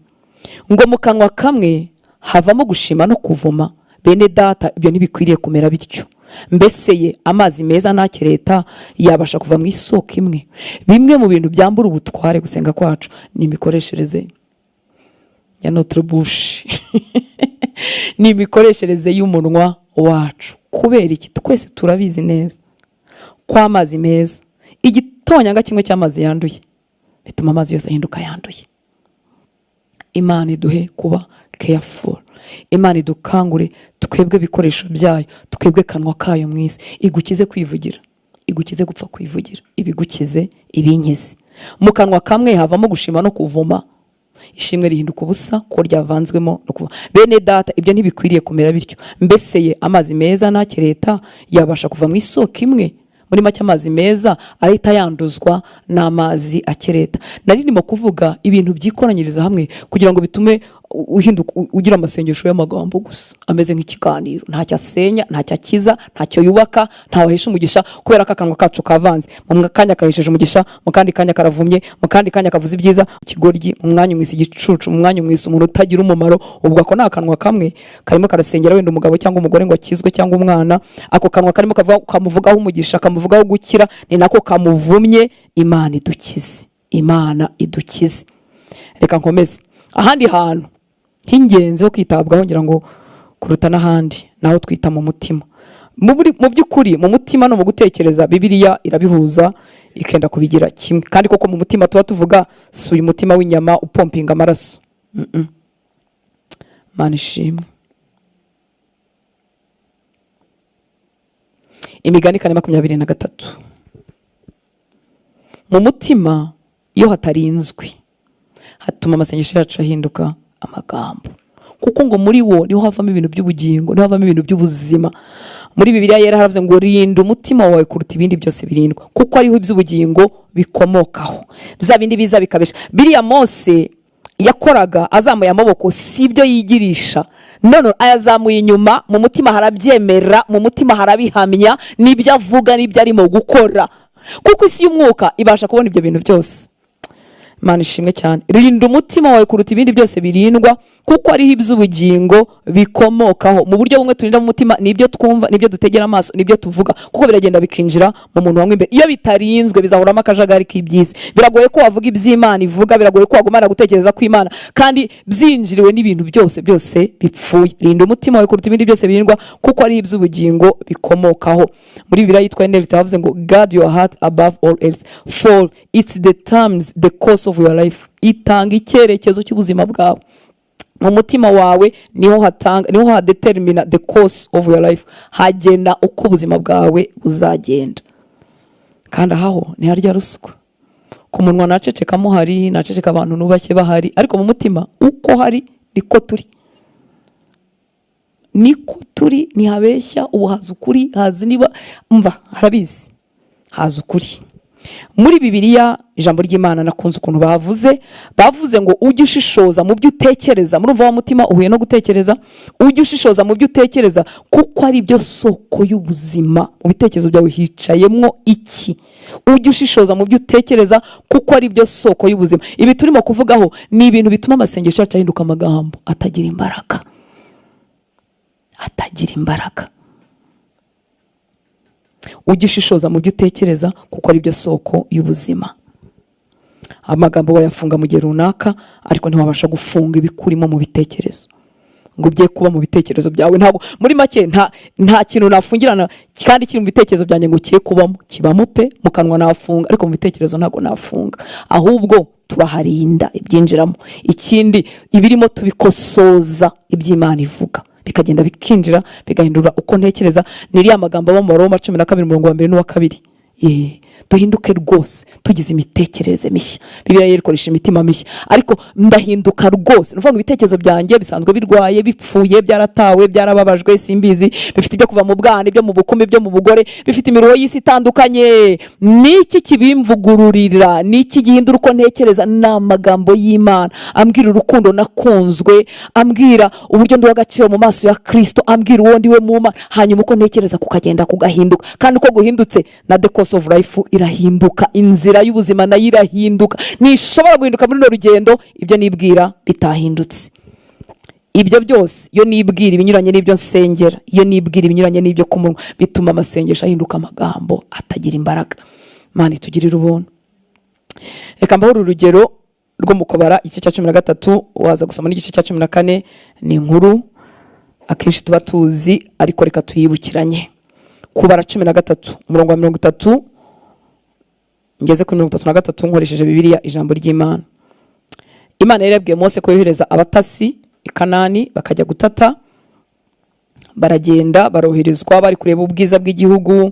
[SPEAKER 1] Ngo mu kanwa kamwe havamo gushima no kuvuma. Bene data, ibyo ntibikwiriye kumera bityo. Mbese ye amazi meza ntakereta yabasha kuva mu isoko imwe? Bimwe mu bintu byambura ubutware gusenga kwacu ni imikoreshereze ya notre bouche. Ni imikoreshereze y'umunwa wacu. Kubera iki? Twese turabizi neza ko amazi meza, igitonyanga kimwe cy'amazi yanduye bituma amazi yose ahinduka yanduye. Imana iduhe kuba careful. Imana idukangure twebwe bikoresho byayo, twebwe kanwa kayo mwisi. Igukize kwivugira, igukize gupfa kwivugira, ibigukize ibinkize. Mu kanwa kamwe havamo gushima no kuvuma. Ishimwe rihinduka ubusa ko ryavanzwemo no kuva. Bene data, ibyo ntibikwiriye kumera bityo. Mbese ye amazi meza ntakereta yabasha kuva mu isoko imwe? Muri make amazi meza ahita yanduzwa n'amazi akereta. Nari ndimo kuvuga ibintu byikoranyiriza hamwe kugira ngo bitume ugira amasengesho y'amagambo gusa ameze nk'ikiganiro, ntacyo asenya, ntacyo akiza, ntacyo yubaka, ntawahesha umugisha, kubera ko akanwa kacu kavanze. Mu kanya kahesheje umugisha, mu kandi kanya karavumye, mu kandi kanya kavuze ibyiza. Ikigoryi mu mwanya umwisi igicucu, mu mwanya umwisi umuntu utagira umumaro. Ubwo ako ni akanwa kamwe karimo karasengera wenda umugabo cyangwa umugore ngo akizwe cyangwa umwana. Ako kanwa karimo kamuvugaho umugisha, kamuvugaho gukira, ni nako kamuvumye. Imana idukize, Imana idukize. Reka nkomeze. Ahandi hantu h'ingenzi ho kwitabwaho ngira ngo kuruta n'ahandi naho twita mu mutima. Mu by'ukuri mu mutima no mu gutekereza Bibiliya irabihuza ikenda kubigira kimwe. Kandi koko mu mutima tuba tuvuga si uyu mutima w'inyama upompinga amaraso. Mana ishimwe. Imigani 23. Mu mutima iyo hatarinzwe hatuma amasengesho yacu ahinduka amagambo, kuko ngo muri wo niho havamo ibintu by'ubugingo, niho havamo ibintu by'ubuzima. Muri Bibiliya yera haravuze ngo rinda umutima wawe kuruta ibindi byose birindwa, kuko ariho iby'ubugingo bikomokaho. Bya bindi biza bikabesha. Biriya Mose yakoraga azamuye amaboko si ibyo yigirisha, none ayazamuye inyuma, mu mutima harabyemera, mu mutima harabihamya, n'ibyo avuga n'ibyo arimo gukora, kuko isi y'umwuka ibasha kubona ibyo bintu byose. Imana ishimwe cyane. Rinda umutima wawe kuruta ibindi byose birindwa, kuko ariho iby'ubugingo bikomokaho. Mu buryo bumwe turinda mu mutima nibyo twumva, nibyo dutegera amaso, nibyo tuvuga, kuko biragenda bikinjira mu muntu wamwe imbere. Iyo bitarinzwe bizahuramo akajagari k'ibyisi. Biragoye ko wavuga iby'Imana ivuga, biragoye ko wagumana gutekereza ku Imana kandi byinjiriwe n'ibintu byose bipfuye. Rinda umutima wawe kuruta ibindi byose birindwa, kuko ariho iby'ubugingo bikomokaho. Muri Bibiliya yitwa Nehemiya havuze ngo guard your heart above all else, for it determines the course of your life. Itanga icyerekezo cy'ubuzima bwawe. Mu mutima wawe niho hadetermina the course of your life, hagena uko ubuzima bwawe buzagenda. Kandi aho ni harya ruswa. Ku munwa nacecekamo hari, naceceka abantu nubashye bahari, ariko mu mutima uko hari niko turi. Niko turi, ntihabeshya. Ubu haza ukuri, hazi niba mva harabizi, haza ukuri. Muri Bibiliya ijambo ry'Imana nakunze ukuntu bavuze ngo ujye ushishoza mu byo utekereza. Murumva wa mutima uhuye no gutekereza. Ujye ushishoza mu byo utekereza, kuko ari byo soko y'ubuzima. Mu bitekerezo byawe hicayemwo iki? Ujye ushishoza mu byo utekereza, kuko ari byo soko y'ubuzima. Ibi turimo kuvugaho ni ibintu bituma amasengesho yacu ahinduka amagambo atagira imbaraga. Ujye ushishoza mu byo utekereza, kuko ari byo soko y'ubuzima. Amagambo wayafunga mu gihe runaka, ariko ntiwabasha gufunga ibikurimo mu bitekerezo ngo bye kuba mu bitekerezo byawe. Ntabwo muri make nta kintu nafungirana kandi kiri mu bitekerezo byanjye ngo kiye kibamo pe. Mu kanwa nafunga, ariko mu bitekerezo ntabwo nafunga. Ahubwo tubaharinda ibyinjiramo. Ikindi ibirimo tubikosoza iby'Imana ivuga, bikagenda bikinjira bigahindura uko ntekereza. Niriya magambo aba mu Roma 12:1-2. Duhinduke rwose tugize imitekerereze mishya. Bibiliya yerikoresha imitima mishya, ariko ndahinduka rwose. Nuvuga ngo ibitekerezo byanjye bisanzwe birwaye, bipfuye, byaratawe, byarababajwe, simbizi, bifite ibyo kuva mu bwana, ibyo mu bukumi, ibyo mu bugore, bifite imiruho y'isi itandukanye. Niki kibimvugururira? Niki gihindura uko ntekereza? N'amagambo y'Imana ambwira urukundo nakunzwe, ambwira uburyo ndi w'agaciro mu maso ya Kristo, ambwira uwo ndiwe mu Mana, hanyuma uko ntekereza kukagenda kugahinduka. Kandi uko guhindutse na the course of life irahinduka, inzira y'ubuzima nayo irahinduka. Nishobora guhinduka muri no rugendo ibyo nibwira bitahindutse. Ibyo byose iyo nibwira ibinyuranye n'ibyo nsengera, iyo nibwira ibinyuranye n'ibyo ku munwa, bituma amasengesho ahinduka amagambo atagira imbaraga. Mana itugirire ubuntu. Reka mbaho urugero rwo mu Kubara igice cya 13, waza gusoma n'igice cya 14. Ni inkuru akenshi tuba tuzi, ariko reka tuyibukiranye. Kubara 13:30 ngeze kuri 33 nkoresheje Bibiliya ijambo ry'Imana. Imana yarabwiye Mose ko yohereza abatasi i Kanani bakajya gutata. Baragenda baroherezwa bari kureba ubwiza bw'igihugu,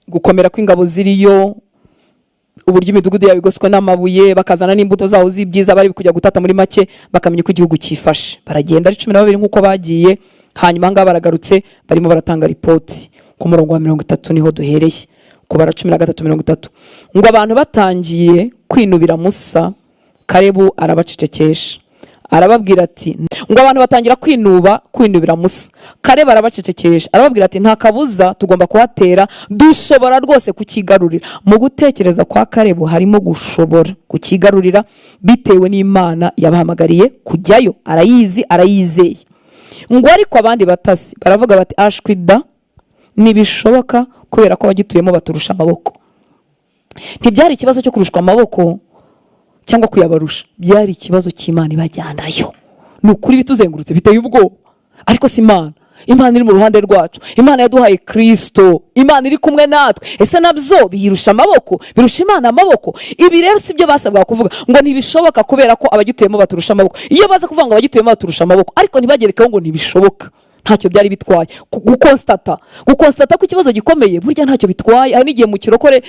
[SPEAKER 1] gukomera kw'ingabo ziriyo, uburyo imidugudu yabigoswe n'amabuye, bakazana n'imbuto zaho z'ibyiza. Bari kujya gutata muri make bakamenya ko igihugu cyifashe. Baragenda ari 12 nkuko bagiye. Hanyuma ngaba baragarutse barimo baratanga ripoti. Ku murongo wa 30 niho duhereye. Kubara 13:30 ngo abantu batangiye kwinubira Musa, Kalebu arabacecekesha, arababwira ati ngo abantu batangira kwinubira Musa. Kareba arabacecekesha arababwira ati nta kabuza tugomba kuhatera, dushobora rwose kukigarurira. Mu gutekereza kwa Kareba harimo gushobora kukigarurira bitewe n'Imana yabahamagariye kujyayo, arayizi arayizeye. Ngo ariko abandi batasi baravuga bati ashwida nibishoboka kubera ko abagituyemo baturusha amaboko. Ntibyari ikibazo cyo kurushwa amaboko cyangwa kuyabarusha, byari ikibazo cy'Imana ibajyanayo. Ni ukuri bituzengurutse biteye ubwoba, ariko si Imana iri mu ruhande rwacu. Imana yaduhaye Kristo, Imana iri kumwe natwe. Ese nabyo biyirusha amaboko, birusha Imana amaboko? Ibi rero sibyo basabwa kuvuga ngo ntibishoboka kubera ko abagituyemo baturusha amaboko. Iyo baza kuvuga ngo abagituyemo baturusha amaboko ariko ntibagerekeho ngo ntibishoboka, ntacyo byari bitwaye. Gukonstate ko ikibazo gikomeye burya ntacyo bitwaye. Hari n'igihe mu kirokore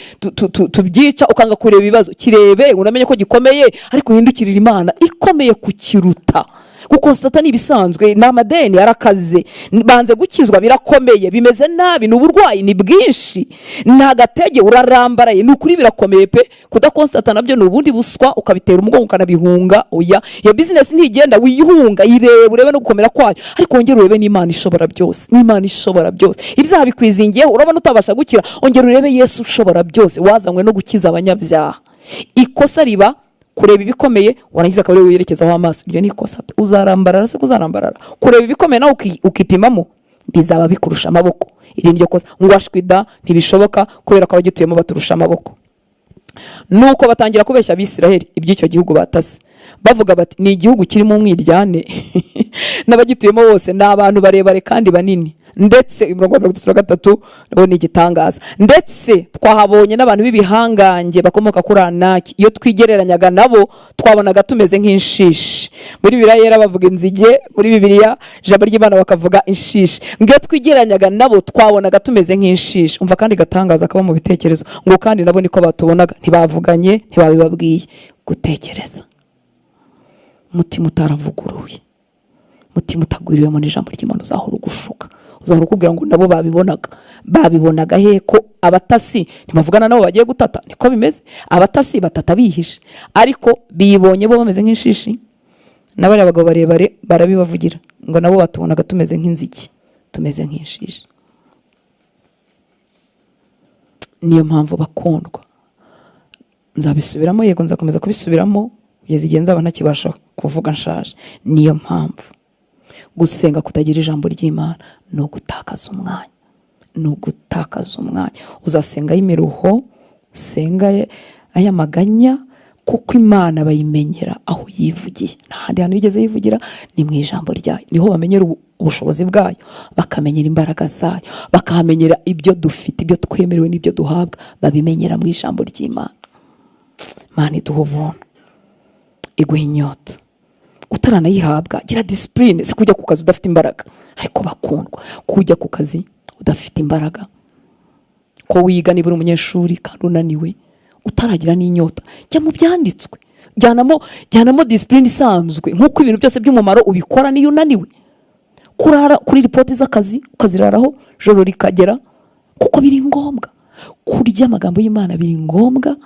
[SPEAKER 1] tubyica ukanga kureba ibibazo, kirebe unamenye ko gikomeye ariko uhindukirira Imana ikomeye kukiruta. Gukonstate ni ibisanzwe, ni amadeni arakaze, banze gukizwa birakomeye, bimeze nabi, ni uburwayi ni bwinshi, nta gatege urarambaraye, ni ukuri birakomeye pe. Kudakonstate nabyo ni ubundi buswa, ukabitera umugongo ukanabihunga. Oya, iyo business ntigenda wiyihunga, irebe urebe no gukomera kwayo, ariko ongera urebe n'Imana ishobora byose. N'Imana ishobora byose. Ibyaha bikwizingiyeho urabona utabasha gukira, ongera urebe Yesu ushobora byose, wazanywe no gukiza abanyabyaha. Ikosa riba kureba ibikomeye warangiza akaba werekezaho amaso, ibyo ni ikosa. Uzarambarara se kuzarambarara kureba ibikomeye nawe ukipimamo, bizaba bikurusha amaboko. Iri niryo kosa. Ngo ashwida ntibishoboka kubera ko abagituyemo baturusha amaboko. Nuko batangira kubeshya Abisiraheli iby'icyo gihugu batase, bavuga bati ni igihugu kirimo umwiryane n'abagituyemo bose ni abantu barebare kandi banini, ndetse 33 naho ni igitangaza. Ndetse twahabonye n'abantu b'ibihangange bakomoka kuri Anaki, iyo twigereranyaga nabo twabonaga tumeze nk'inshishi. Muri Bibiliya bavuga inzige, muri Bibiliya ijambo ry'Imana bakavuga inshishi. Ngiyo twigereranyaga nabo twabonaga tumeze nk'inshishi. Umva kandi gatangaza kaba mu bitekerezo ngo kandi nabo niko batubonaga, ntibavuganye ntibabibabwiye. Gutekereza mutima utaravuguruye, mutima utagwiriwemo n'ijambo ry'Imana uzahora ugushuka, uzahora ukubwira ngo nabo babibonaga he ko abatasi ntibavugana nabo bagiye gutata. Niko bimeze, abatasi batata bihishe ariko bibonye bo bameze nk'inshishi. N'abari abagabo barebare barabibavugira ngo nabo batubonaga tumeze nk'inziki, tumeze nk'inshishi. Niyo mpamvu bakundwa, nzabisubiramo, yego nzakomeza kubisubiramo kugeza igihe nzaba ntakibasha kuvuga nshaje. Niyo mpamvu gusenga kutagira ijambo ry'Imana no gutakaza umwanya, uzasenga y'imiruho, senga ay'amaganya, kuko Imana bayimenyera aho yivugiye. Nta handi hantu yigeze yivugira, ni mu ijambo ryayo. Niho bamenyera ubushobozi bwayo, bakamenyera imbaraga zayo, bakahamenyera ibyo dufite, ibyo twemerewe n'ibyo duhabwa, babimenyera mu ijambo ry'Imana. Mana iduha ubuntu, iguha inyota. Utaranayihabwa gira discipline, se kujya ku kazi udafite imbaraga. Ariko bakundwa, kujya ku kazi udafite imbaraga, ko wiga nibura umunyeshuri kandi unaniwe utaragira n'inyota, jya mu byanditswe, jyanamo discipline isanzwe, nk'uko ibintu byose by'umumaro ubikora niyo unaniwe. Kurara kuri report z'akazi ukaziraraho joro rikagera, kuko biri ngombwa. Kurya amagambo y'Imana biri ngombwa.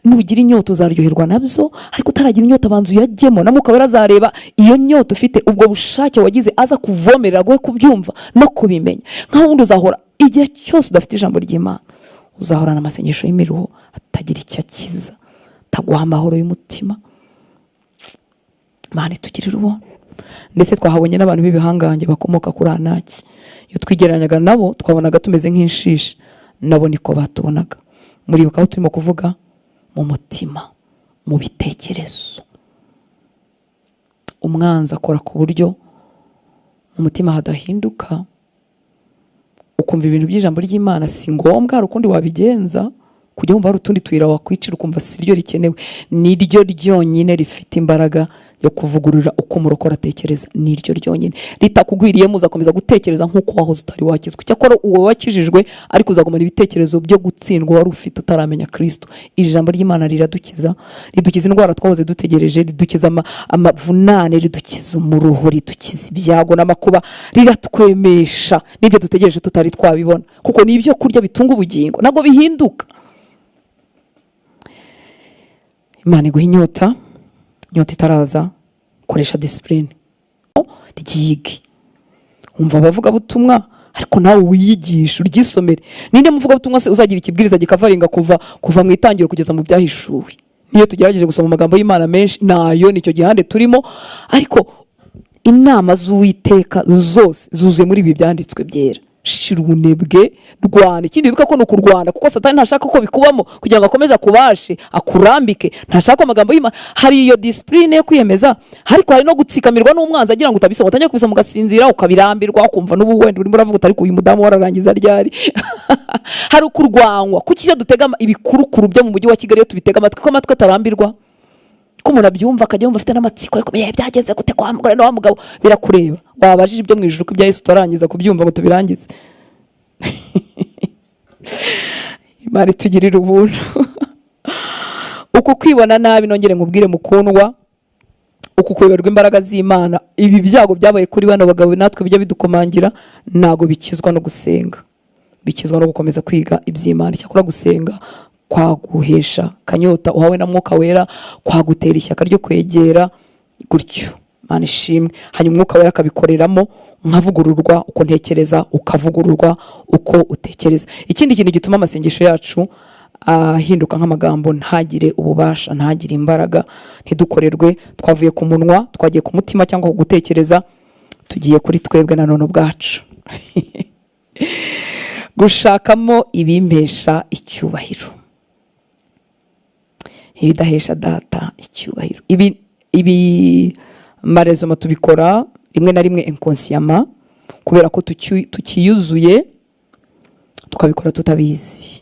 [SPEAKER 1] Nugira inyota uzaryoherwa nabyo, ariko utaragira inyota banzu yajyemo na Mwuka Wera azareba iyo nyota ufite, ubwo bushake wagize aza kuvomerera gwe kubyumva no kubimenya. Nkaho wundi uzahora igihe cyose udafite ijambo ry'Imana, uzahorana amasengesho y'imiruho atagira icyo akiza, taguha amahoro y'umutima. Mana itugirira ubuntu. Ndetse twahabonye n'abantu b'ibihangange bakomoka kuri Anaki, iyo twigereranyaga nabo twabonaga tumeze nk'inshishi, nabo niko batubonaga. Muribuka aho turimo kuvuga mu mutima, mu bitekerezo. Umwanzi akora ku buryo mu mutima hadahinduka, ukumva ibintu by'ijambo ry'Imana si ngombwa, hari ukundi wabigenza, kujya wumva hari utundi tuyira wakwicira ukumva si ryo rikenewe. Niryo ryonyine rifite imbaraga yo kuvugurura uko umurokora atekereza. Niryo ryonyine ritakugwiriye muzakomeza gutekereza nk'uko wahoze utari wakizwe. Cyakora uwo wakijijwe ariko uzagumana ibitekerezo byo gutsindwa wari ufite utaramenya Kristo. Ijambo ry'Imana riradukiza, ridukiza indwara twahoze dutegereje, ridukiza amavunane, ridukiza umuruho, ridukiza ibyago n'amakuba, riratwemesha n'ibyo dutegereje tutari twabibona, kuko ni ibyo kurya bitunga ubugingo, ntabwo bihinduka. Imana iguha inyota itaraza koresha discipline ryige. Umva abavuga butumwa ariko nawe wiyigisha uryisomere. Ninde muvuga butumwa se uzagira ikibwiriza gikavaringa kuva mu itangiro kugeza mu byahishuwe? Niyo tugerageje gusoma amagambo y'Imana menshi nayo nicyo gihande turimo, ariko inama z'Uwiteka zose zuzuye muri ibi byanditswe byera. Shira ubunebwe, rwana. Ikindi bibuka ko ni ukurwana, kuko Satani ntashaka ko bikubamo kugira ngo akomeze akubashe akurambike. Ntashaka amagambo y'Imana. Hari iyo discipline yo kwiyemeza, ariko hari no gutsikamirwa n'umwanzi agira ngo utabisoma, utangiye kubisoma ugasinzira ukabirambirwa, ukumva n'ubu wenda urimo uravuga ariko uyu mudamu wararangiza ryari. Hari ukurwanwa. Kuki dutega ibikurukuru byo mu mujyi wa Kigali yo tubitega amatwi ko amatwi atarambirwa? Ko umuntu abyumva akajya yumva afite n'amatsiko yo kumenya byagenze gute kwa mugore no wa mugabo, birakureba. Wabajije ibyo mu ijuru ko ibya Yesu tutarangiza kubyumva ngo tubirangize. Imana itugirira ubuntu. Uku kwibona nabi nongere nkubwire mukundwa, uku kuyoberwa imbaraga z'Imana, ibi byago byabaye kuri bano bagabo natwe bijya bidukomangira, nago bikizwa no gusenga, bikizwa no gukomeza kwiga iby'Imana. Cyakora gusenga kwaguhesha kanyota uhawe na Mwuka Wera, kwagutera ishyaka ryo kwegera gutyo. Mana ishimwe. Hanyuma Mwuka Wera akabikoreramo, nkavugururwa uko ntekereza, ukavugururwa uko utekereza. Ikindi kintu gituma amasengesho yacu ahinduka nk'amagambo, ntagire ububasha, ntagire imbaraga, ntidukorerwe twavuye ku munwa twagiye ku mutima cyangwa ku gutekereza, tugiye kuri twebwe na none ubwacu. Gushakamo ibimpesha icyubahiro, ibidahesha data icyubahiro. Ibi marezo tubikora rimwe na rimwe inconsciemment, kubera ko tukiyuzuye tukabikora tutabizi.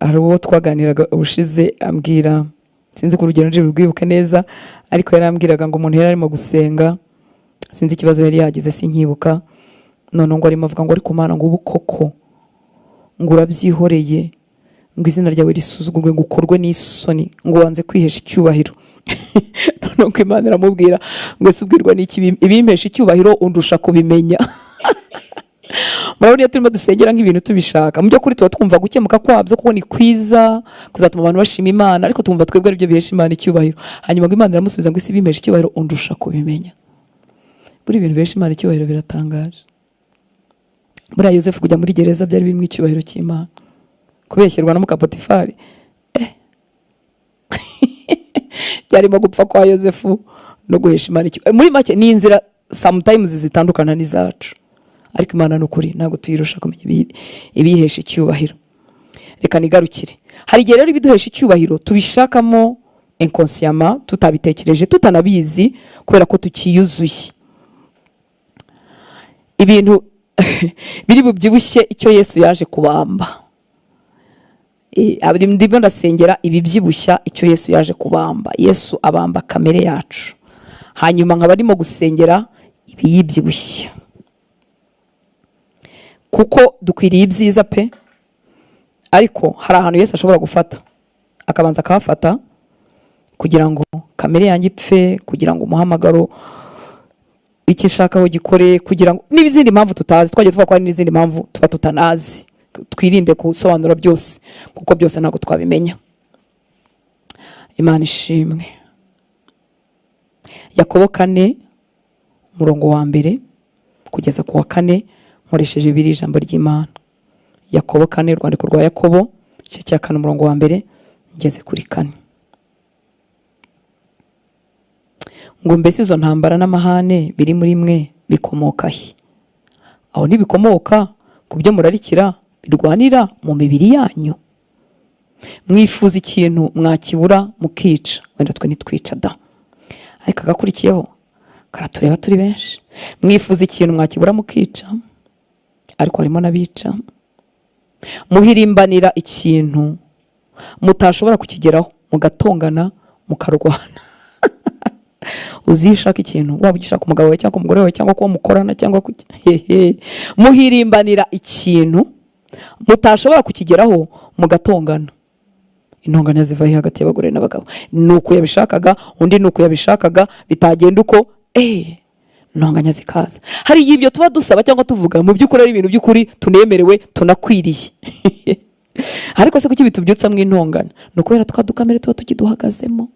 [SPEAKER 1] Ari uwo twaganiraga ubushize ambwira, sinzi ko urugero nje rwibuke neza, ariko yarambwiraga ngo umuntu yari arimo gusenga, sinzi ikibazo yari yagize sinkibuka, none ngo arimo avuga ngo ari kumana ngo ubu koko ngo urabyihoreye, ngo izina ryawe risuzugurwe, ngo ukorwe n'isoni, ngo wanze kwihesha icyubahiro. None ngo Imana iramubwira ngo subwirwa n'iki ibimpesha icyubahiro undusha kubimenya. Murabona turimo dusengera nk'ibintu tubishaka, mu byo kuri tuba twumva gukemuka kwabyo kuko ni kwiza kuzatuma abantu bashima Imana, ariko twumva twebwe ari byo bihesha Imana icyubahiro. Hanyuma ngo Imana iramusubiza ngo isi ibimpesha icyubahiro undusha kubimenya. Buri ibintu bihesha Imana icyubahiro biratangaje. Muri Yosefu kujya muri gereza byari birimo icyubahiro cy'Imana, kubeshyerwa na Mukapotifari byarimo gupfa kwa Yosefu no guhesha Imana icyubahiro. Muri make ni inzira sometimes zitandukana n'izacu, ariko Imana n'ukuri ntabwo tuyirusha kumenya ibihesha icyubahiro. Reka nigarukire. Hari igihe rero ibiduhesha icyubahiro tubishakamo inconsciemment, tutabitekereje, tutanabizi, kubera ko tukiyuzuye. Ibintu biri bubyibushye icyo Yesu yaje kubamba. Ndimo ndasengera ibibyibushya icyo Yesu yaje kubamba. Yesu abamba kamere yacu, hanyuma nkaba arimo gusengera ibiyibyibushya, kuko dukwiriye ibyiza pe, ariko hari ahantu Yesu ashobora gufata akabanza akahafata kugira ngo kamere yanjye ipfe, kugira ngo umuhamagaro icyo ishakaho gikore, kugira ngo n'izindi mpamvu tutazi. Twagiye tuvuga ko hari n'izindi mpamvu tuba tutanazi. Twirinde gusobanura byose, kuko byose ntabwo twabimenya. Imana ishimwe. Yakobo 4 umurongo wa 1 kugeza ku wa 4 nkoresheje ibiri ijambo ry'Imana. Yakobo 4, urwandiko rwa Yakobo igice cya 4 umurongo wa 1 ngeze kuri 4. Ngo mbese izo ntambara n'amahane biri muri mwe bikomoka he? Aho ntibikomoka ku byo murarikira birwanira mu mibiri yanyu. Mwifuza ikintu mwakibura mukica, wenda twe nitwica da, ariko agakurikiyeho karatureba turi benshi. Mwifuza ikintu mwakibura mukica, ariko harimo n'abica. Muhirimbanira ikintu mutashobora kukigeraho, mugatongana mukarwana. Uzishaka ikintu, waba ugishaka umugabo wawe cyangwa umugore wawe cyangwa ko mukorana cyangwa muhirimbanira ikintu mutashobora kukigeraho mugatongana. Intonganya zivaye hagati y'abagore n'abagabo. Nuko yabishakaga, undi nuko yabishakaga, bitagenda uko intonganya zikaza. Hari ibyo tuba dusaba cyangwa tuvuga mu by'ukuri ari ibintu by'ukuri tunemerewe tunakwiriye. ariko se kuki bitubyutsa mw'intongana? Ni ukubera twa dukamere tuba tukiduhagazemo.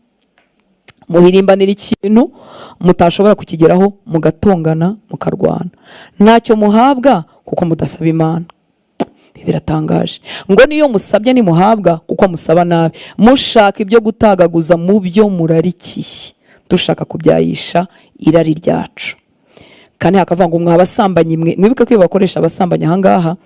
[SPEAKER 1] Muhirimbanira ikintu mutashobora kukigeraho, mugatongana, mukarwana, ntacyo muhabwa kuko mudasaba Imana. Biratangaje ngo niyo musabye nimuhabwa kuko musaba nabi, mushaka ibyo gutagaguza mu byo murarikiye, dushaka kubyayisha irari ryacu. Kandi hakavuga ngo mwabasambanyi mwe, mwibuke ko bakoresha abasambanyi ahangaha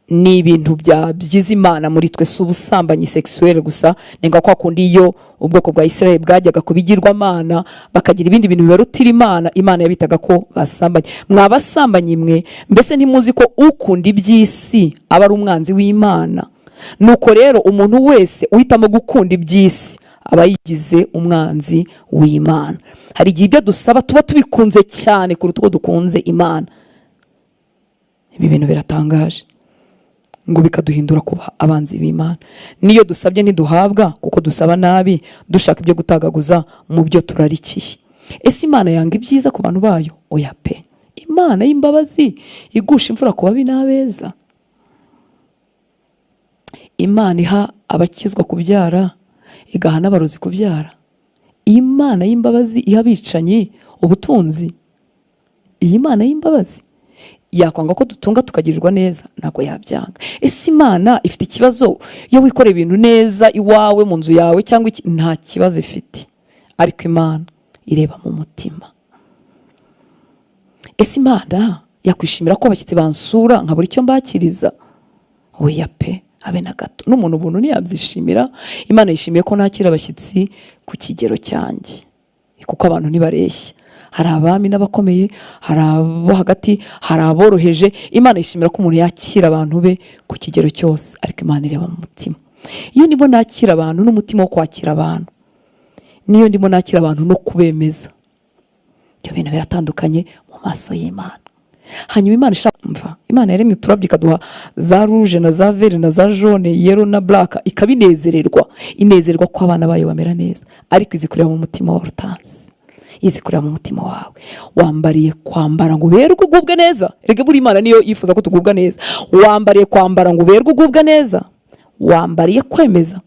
[SPEAKER 1] ni ibintu byiza Imana muri twe, si ubusambanyi sexuel gusa. Nenga kwa kundi iyo ubwoko bwa Israel bwajyaga kubigirwa Mana bakagira ibindi bintu bibarutira Imana, Imana yabitaga ko basambanye. Mwabasambanyi mwe, mbese ntimuzi ko ukunda iby'isi aba ari umwanzi w'Imana? Nuko rero umuntu wese uhitamo gukunda iby'isi aba yigize umwanzi w'Imana. Hari igihe ibyo dusaba tuba tubikunze cyane kuruta uko dukunze Imana. Ibi bintu biratangaje ngo bikaduhindura kuba abanzi b'Imana. Niyo dusabye ntiduhabwa kuko dusaba nabi, dushaka ibyo gutagaguza mu byo turarikiye. Ese Imana yanga ibyiza ku bantu bayo? Oya pe. Imana y'imbabazi igusha imfura ku babi n'abeza. Imana iha abakizwa kubyara, igaha n'abarozi kubyara. Imana y'imbabazi iha abicanyi ubutunzi. Iyi Mana y'imbabazi yakwanga ko dutunga tukagirirwa neza? Ntabwo yabyanga. Ese Imana ifite ikibazo iyo wikoreye ibintu neza iwawe mu nzu yawe cyangwa iki? Nta kibazo ifite, ariko Imana ireba mu mutima. Ese Imana yakwishimira ko abashyitsi bansura nkabura icyo mbakiriza? Oya pe, habe na gato. N'umuntu ubuntu ntiyabyishimira. Imana yishimiye ko nakira abashyitsi ku kigero cyanjye, kuko abantu ntibareshya. Hari abami n'abakomeye, hari abo hagati, hari aboroheje. Imana yishimira ko umuntu yakira abantu be ku kigero cyose, ariko Imana ireba mu mutima. Iyo ndimo nakira abantu n'umutima wo kwakira abantu, niyo ndimo nakira abantu no kubemeza, ibyo bintu biratandukanye mu maso y'Imana. Hanyuma Imana ishaka kumva, Imana yaremye uturabyo ikaduha za rouge na za vert na za jaune, yellow na black, ikabinezererwa. Inezerwa ko abana bayo bamera neza, ariko izikurira mu mutima wa Hortense, izikurira mu mutima wawe. Wambariye kwambara ngo uberwe ugubwe neza? Erega buri Imana niyo yifuza ko tugubwa neza. Wambariye kwambara ngo uberwe ugubwe neza? Wambariye kwemeza?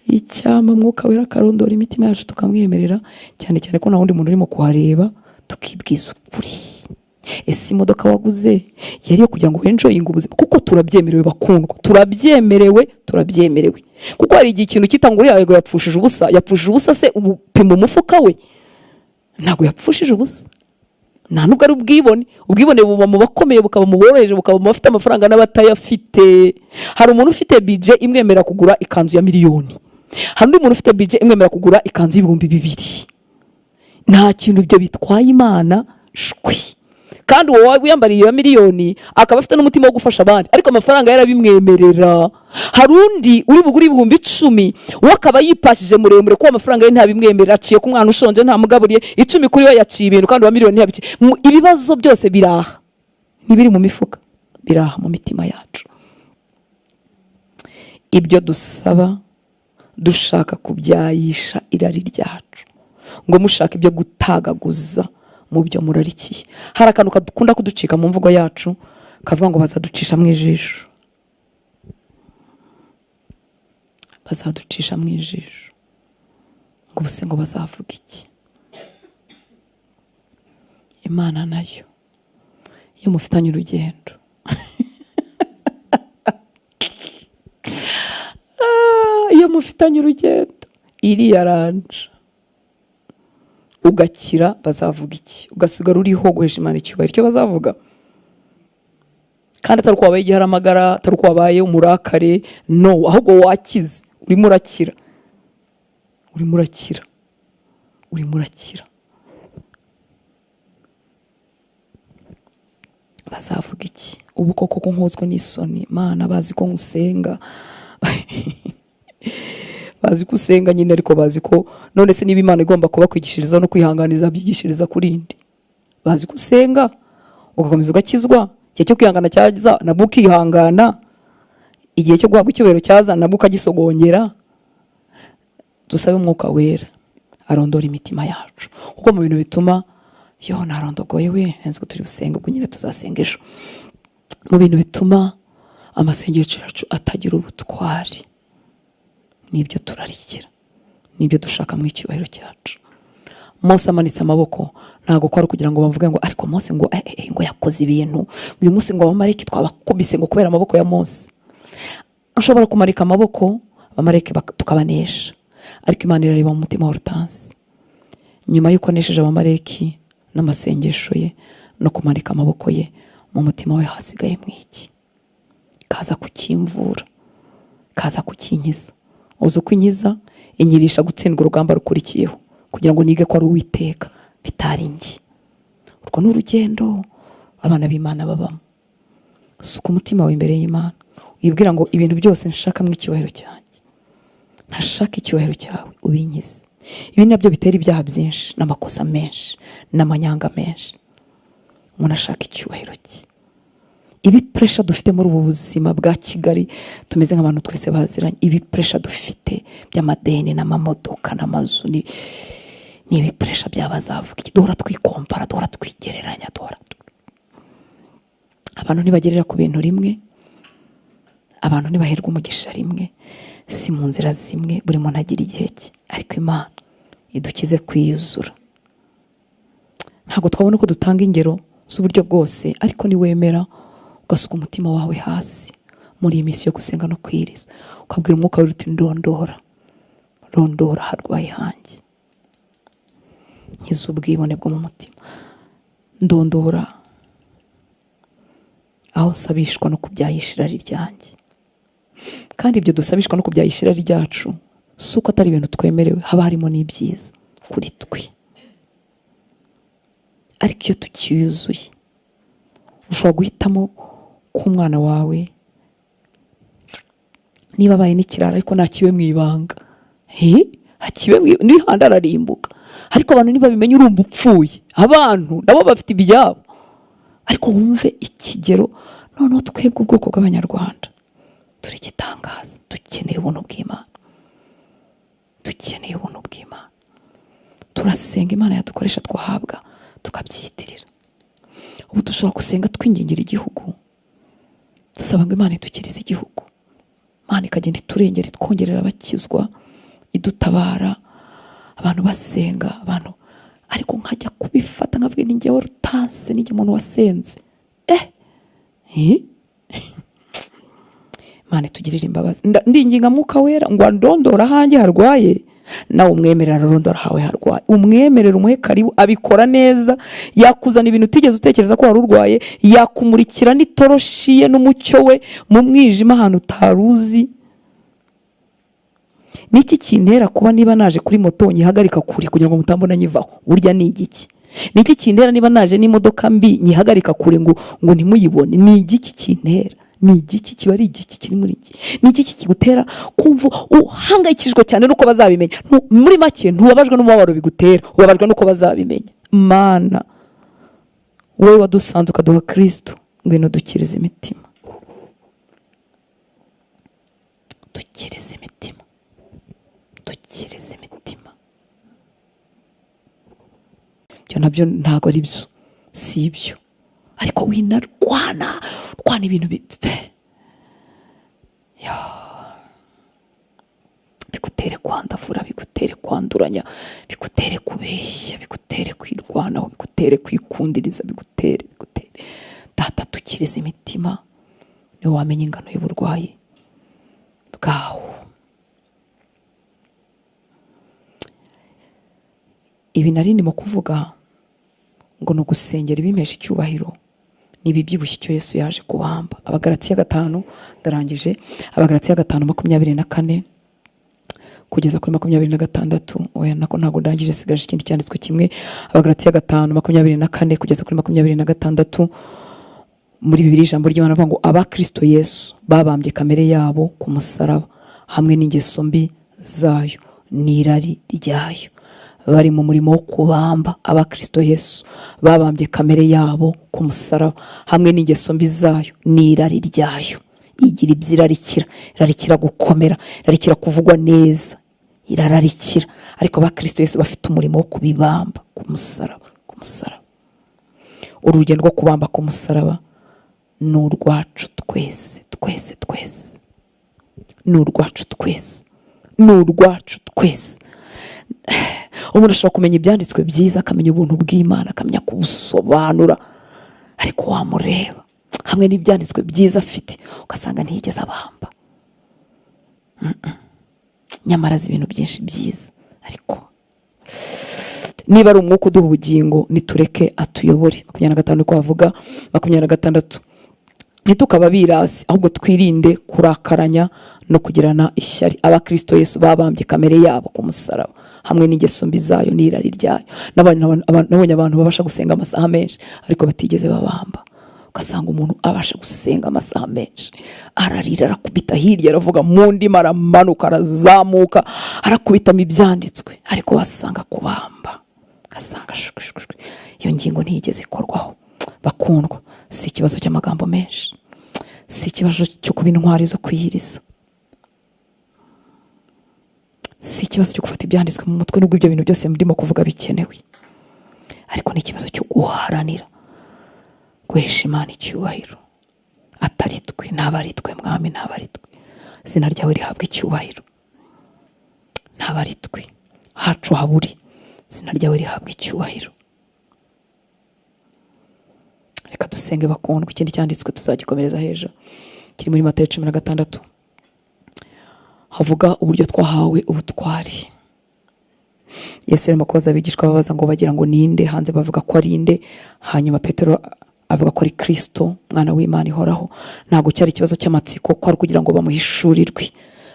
[SPEAKER 1] Icyama Mwuka Wera akarondora imitima yacu tukamwemerera, cyane cyane ko nta wundi muntu urimo kuhareba, tukibwiza ukuri. Ese imodoka waguze yari yo kugira ngo enjoyinge ubuzima? Kuko turabyemerewe bakundwa, turabyemerewe. Kuko hari igihe ikintu kitanguriye yego yapfushije ubusa se ubupima umufuka we? Ntabwo yapfushije ubusa. Nta nubwo ari ubwibone buba mu bakomeye, bukaba mu boroheje, bukaba mu bafite amafaranga n'abatayafite. Hari umuntu ufite budget imwemera kugura ikanzu ya miliyoni, hari undi muntu ufite budget imwemera kugura ikanzu y'ibihumbi 2. Nta kintu ibyo bitwaye Imana shwi. Kandi wowe wiyambariye ya miliyoni akaba afite n'umutima wo gufasha abandi, ariko amafaranga yarabimwemerera. Hari undi uri buguri ibihumbi 10 we akaba yipashije muremure ko amafaranga ye ntabimwemerera, aciye ku mwana ushonje ntamugaburiye 10 kuri we yaciye ibintu, kandi wa miliyoni ntabiki. Ibibazo byose biraha, nibiri mu mifuka, biraha mu mitima yacu. Ibyo dusaba dushaka kubyayisha irari ryacu, ngo mushaka ibyo gutagaguza mu byo murarikiye. Hari akantu kadukunda kuducika mu mvugo yacu kavuga ngo bazaducisha mu ijisho, bazaducisha mu ijisho. Ngo ubuse ngo bazavuga iki? Imana nayo iyo mufitanye urugendo iyo mufitanye urugendo iriyaranja ugakira, bazavuga iki? Ugasigara uriho guhesha Imana icyubahiro, icyo bazavuga. Kandi atari uko wabaye igiharamagara, atari uko wabaye umurakare, no, ahubwo wakize, urimo urakira. Bazavuga iki? Ubu koko ko nkozwe n'isoni, Mana bazi ko ngusenga. Bazi ko usenga nyine, ariko bazi ko none se niba Imana igomba kuba kwigishiriza no kwihanganiza byigishiriza kurindi. Bazi ko usenga ugakomeza ugakizwa, igihe cyo kwihangana cyaza nabwo ukihangana, igihe cyo guhabwa icyubahiro cyaza nabwo ukagisogongera. Dusabe Umwuka Wera arondora imitima yacu, kuko mu bintu bituma narondogoye we, henze ko turi busenga, ubwo nyine tuzasenga ejo. mu bintu bituma amasengesho yacu atagira ubutwari nibyo turarikira, nibyo dushaka mu icyubahiro cyacu. Mose amanitse amaboko ntago kwari kugira ngo bavuge ngo ariko Mose ngo ngo yakoze ibintu, uyu munsi ngo abamareki twabakubise ngo kubera amaboko ya Mose. Ashobora kumarika amaboko abamareki tukabanesha, ariko Imana irareba mu mutima wa Rutansi. Nyuma yuko anesheje abamareki n'amasengesho ye no kumarika amaboko ye, mu mutima we hasigaye mwiki, kaza kukimvura, kaza kukinkiza. Uzi uko inkiza? Inyirisha gutsindwa urugamba rukurikiyeho kugira ngo nige ko ari Uwiteka bitari njye. Urwo ni urugendo abana b'Imana babamo. Suka umutima wawe imbere y'Imana, wibwira ngo ibintu byose nshaka mu icyubahiro cyanjye, ntashaka icyubahiro cyawe ubinkize. Ibi nabyo bitera ibyaha byinshi n'amakosa menshi n'amanyanga menshi. Umuntu ashaka icyubahiro cye. Ibi pressure dufite muri ubu buzima bwa Kigali, tumeze nk'abantu twese baziranye. Ibi pressure dufite by'amadeni n'amamodoka n'amazu ni ibi pressure byabazavuga iki, duhora twikompara, duhora twigereranya, abantu ntibagerera ku bintu rimwe, abantu ntibaherwa umugisha rimwe, si mu nzira zimwe, buri muntu agira igihe cye. Ariko Imana idukize kwiyuzura. Ntabwo twabona ko dutanga ingero z'uburyo bwose, ariko niwemera ugasuka umutima wawe hasi muri iyi minsi yo gusenga no kwiriza, ukabwira umwuka wawe uti rondora harwaye hanjye, nkiza ubwibone bwo mu mutima, ndondora aho nsabishwa no kubyayisha irari ryanjye. Kandi ibyo dusabishwa no kubyayisha irari ryacu si uko atari ibintu twemerewe, haba harimo n'ibyiza kuri twe. Ariko iyo tukiyuzuye, ushobora guhitamo ko umwana wawe niba abaye n'ikirara ariko ntakibe mu ibanga, hakibe n'ihanda ararimbuka. Ariko abantu niba bimenye urumva upfuye, abantu nabo bafite ibyabo. Ariko wumve ikigero, noneho twebwe ubwoko bw'Abanyarwanda turi gitangaza, dukeneye ubuntu bw'Imana, dukeneye ubuntu bw'Imana. Turasenga Imana yadukoresha twahabwa tukabyiyitirira. Ubu dushobora gusenga twingingira igihugu, dusaba ngo Imana idukirize igihugu, Imana ikagenda iturengera, itwongerera abakizwa, idutabara, abantu basenga, abantu. Ariko nkajya kubifata nkavuga ni njyewe Rutansi, ni njye umuntu wasenze. Imana itugirire imbabazi. Ndinginga Mwuka Wera ngo ndondora hanjye harwaye, nawe umwemerera rondora hawe harwaye, umwemerera umuhe karibu, abikora neza. Yakuzana ibintu utigeze utekereza ko wari urwaye, yakumurikira n'itoroshi ye n'umucyo we mu mwijima ahantu utaruzi. Niki kintera kuba niba naje kuri moto nyihagarika kure kugira ngo mutambona nyivaho? Burya ni igiki? Niki kintera niba naje n'imodoka mbi nyihagarika kure ngo ntimuyibone? Ni igiki kintera? Ni igiki kiba ari igiki kiri muri iki? Ni igiki kigutera kumva uhangayikishijwe cyane nuko bazabimenya? Muri make ntubabajwe n'umubabaro bigutera, ubabajwe nuko bazabimenya. Mana, wowe wadusanze ukaduha Kristo, ngwino dukirize imitima, dukirize imitima, dukirize imitima. Byo nabyo ntago ari byo, si ibyo. Ariko winarwana ibintu bigutere kwandavura, bigutere kwanduranya, bigutere kubeshya, bigutere kwirwanaho, bigutere kwikundiriza, bigutere. Data, dukirize imitima, niwe wamenya ingano y'uburwayi bwawo. Ibi nari ndimo kuvuga ngo no gusengera ibimesha icyubahiro nibi byibushye icyo Yesu yaje kubamba. Abagalatiya 5, darangije. Abagalatiya 5:24 kugeza kuri 26. Oya nako ntago ndangije, sigaje ikindi cyanditswe kimwe. Abagalatiya 5:24 kugeza kuri 26. Muri Bibiliya ijambo ry'Imana avuga ngo Abakristo Yesu babambye kamere yabo ku musaraba hamwe n'ingeso mbi zayo n'irari ryayo. Bari mu murimo wo kubamba. Abakristo Yesu babambye kamere yabo ku musaraba hamwe n'ingeso mbi zayo n'irari ryayo. Igira irarikira gukomera, irarikira kuvugwa neza, irararikira. Ariko Abakristo Yesu bafite umurimo wo kubibamba ku musaraba. Urugendo rwo kubamba ku musaraba ni urwacu twese twese twese, ni urwacu twese, ni urwacu twese. Umuntu ashobora kumenya ibyanditswe byiza, akamenya ubuntu bw'Imana, akamenya kubusobanura, ariko wamureba hamwe n'ibyanditswe byiza afite ugasanga ntiyigeze abamba. Nyamara azi ibintu byinshi byiza. Ariko niba ari umwuka uduha ubugingo, nitureke atuyobore. 25 ko bavuga 26, ntitukaba birasi, ahubwo twirinde kurakaranya no kugirana ishyari. Abakristo Yesu babambye kamere yabo ku musaraba hamwe n'ingeso mbi zayo n'irari ryayo. Nabonye abantu babasha gusenga amasaha menshi ariko batigeze babamba. Ugasanga umuntu abasha gusenga amasaha menshi, ararira, arakubita hirya, aravuga mu ndimi, aramanuka, arazamuka, arakubitamo ibyanditswe, ariko wasanga kubamba, ugasanga shukushwe. Iyo ngingo ntiyigeze ikorwaho. Bakundwa, si ikibazo cy'amagambo menshi, si ikibazo cyo kuba intwari zo kwiyiriza, si ikibazo cyo gufata ibyanditswe mu mutwe, nubwo ibyo bintu byose ndimo kuvuga bikenewe, ariko ni ikibazo cyo guharanira guhesha Imana icyubahiro. Atari twe, ntabari twe Mwami, ntabari twe. Izina ryawe rihabwa icyubahiro, ntabari twe, hacu haburi, izina ryawe rihabwa icyubahiro. Reka dusenge bakundwa. Ikindi cyanditswe tuzagikomereza hejuru, kiri muri Matayo 16, havuga uburyo twahawe ubutwari. Yesu arimo kubaza abigishwa, babaza ngo bagira ngo ninde, hanze bavuga ko ari inde, hanyuma Petero avuga ko ari Kristo, mwana w'Imana ihoraho. Ntabwo cyari ikibazo cy'amatsiko, ko ari kugira ngo bamuhishurirwe,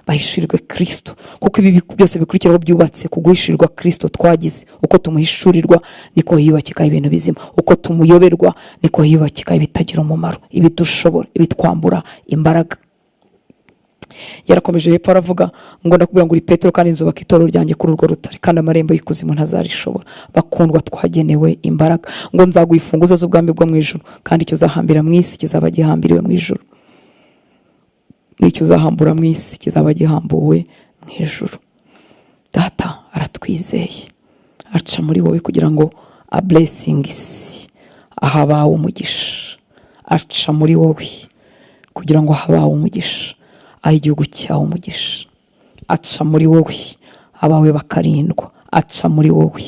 [SPEAKER 1] bahishurirwe Kristo, kuko ibi byose bikurikiraho byubatse ku guhishurirwa Kristo twagize. Uko tumuhishurirwa niko hiyubakika ibintu bizima, uko tumuyoberwa niko hiyubakika ibitagira umumaro, ibidushobora, ibitwambura imbaraga. Yarakomeje hepfo aravuga ngo ndakubwira ngo uri Petero, kandi nzubaka itorero ryanjye kuri urwo rutare, kandi amarembo y'ikuzimu ntazarishobora. Bakundwa, twagenewe imbaraga. Ngo nzaguha imfunguzo z'ubwami bwo mu ijuru, kandi icyo uzahambira mu isi kizaba gihambiriwe mu ijuru, n'icyo uzahambura mu isi kizaba gihambuwe mu ijuru. Data aratwizeye, aca muri wowe kugira ngo a blessing isi, ahabawe umugisha. Aca muri wowe kugira ngo habawe umugisha, aho igihugu cyawe umugisha. Aca muri wowe abawe bakarindwa. Aca muri wowe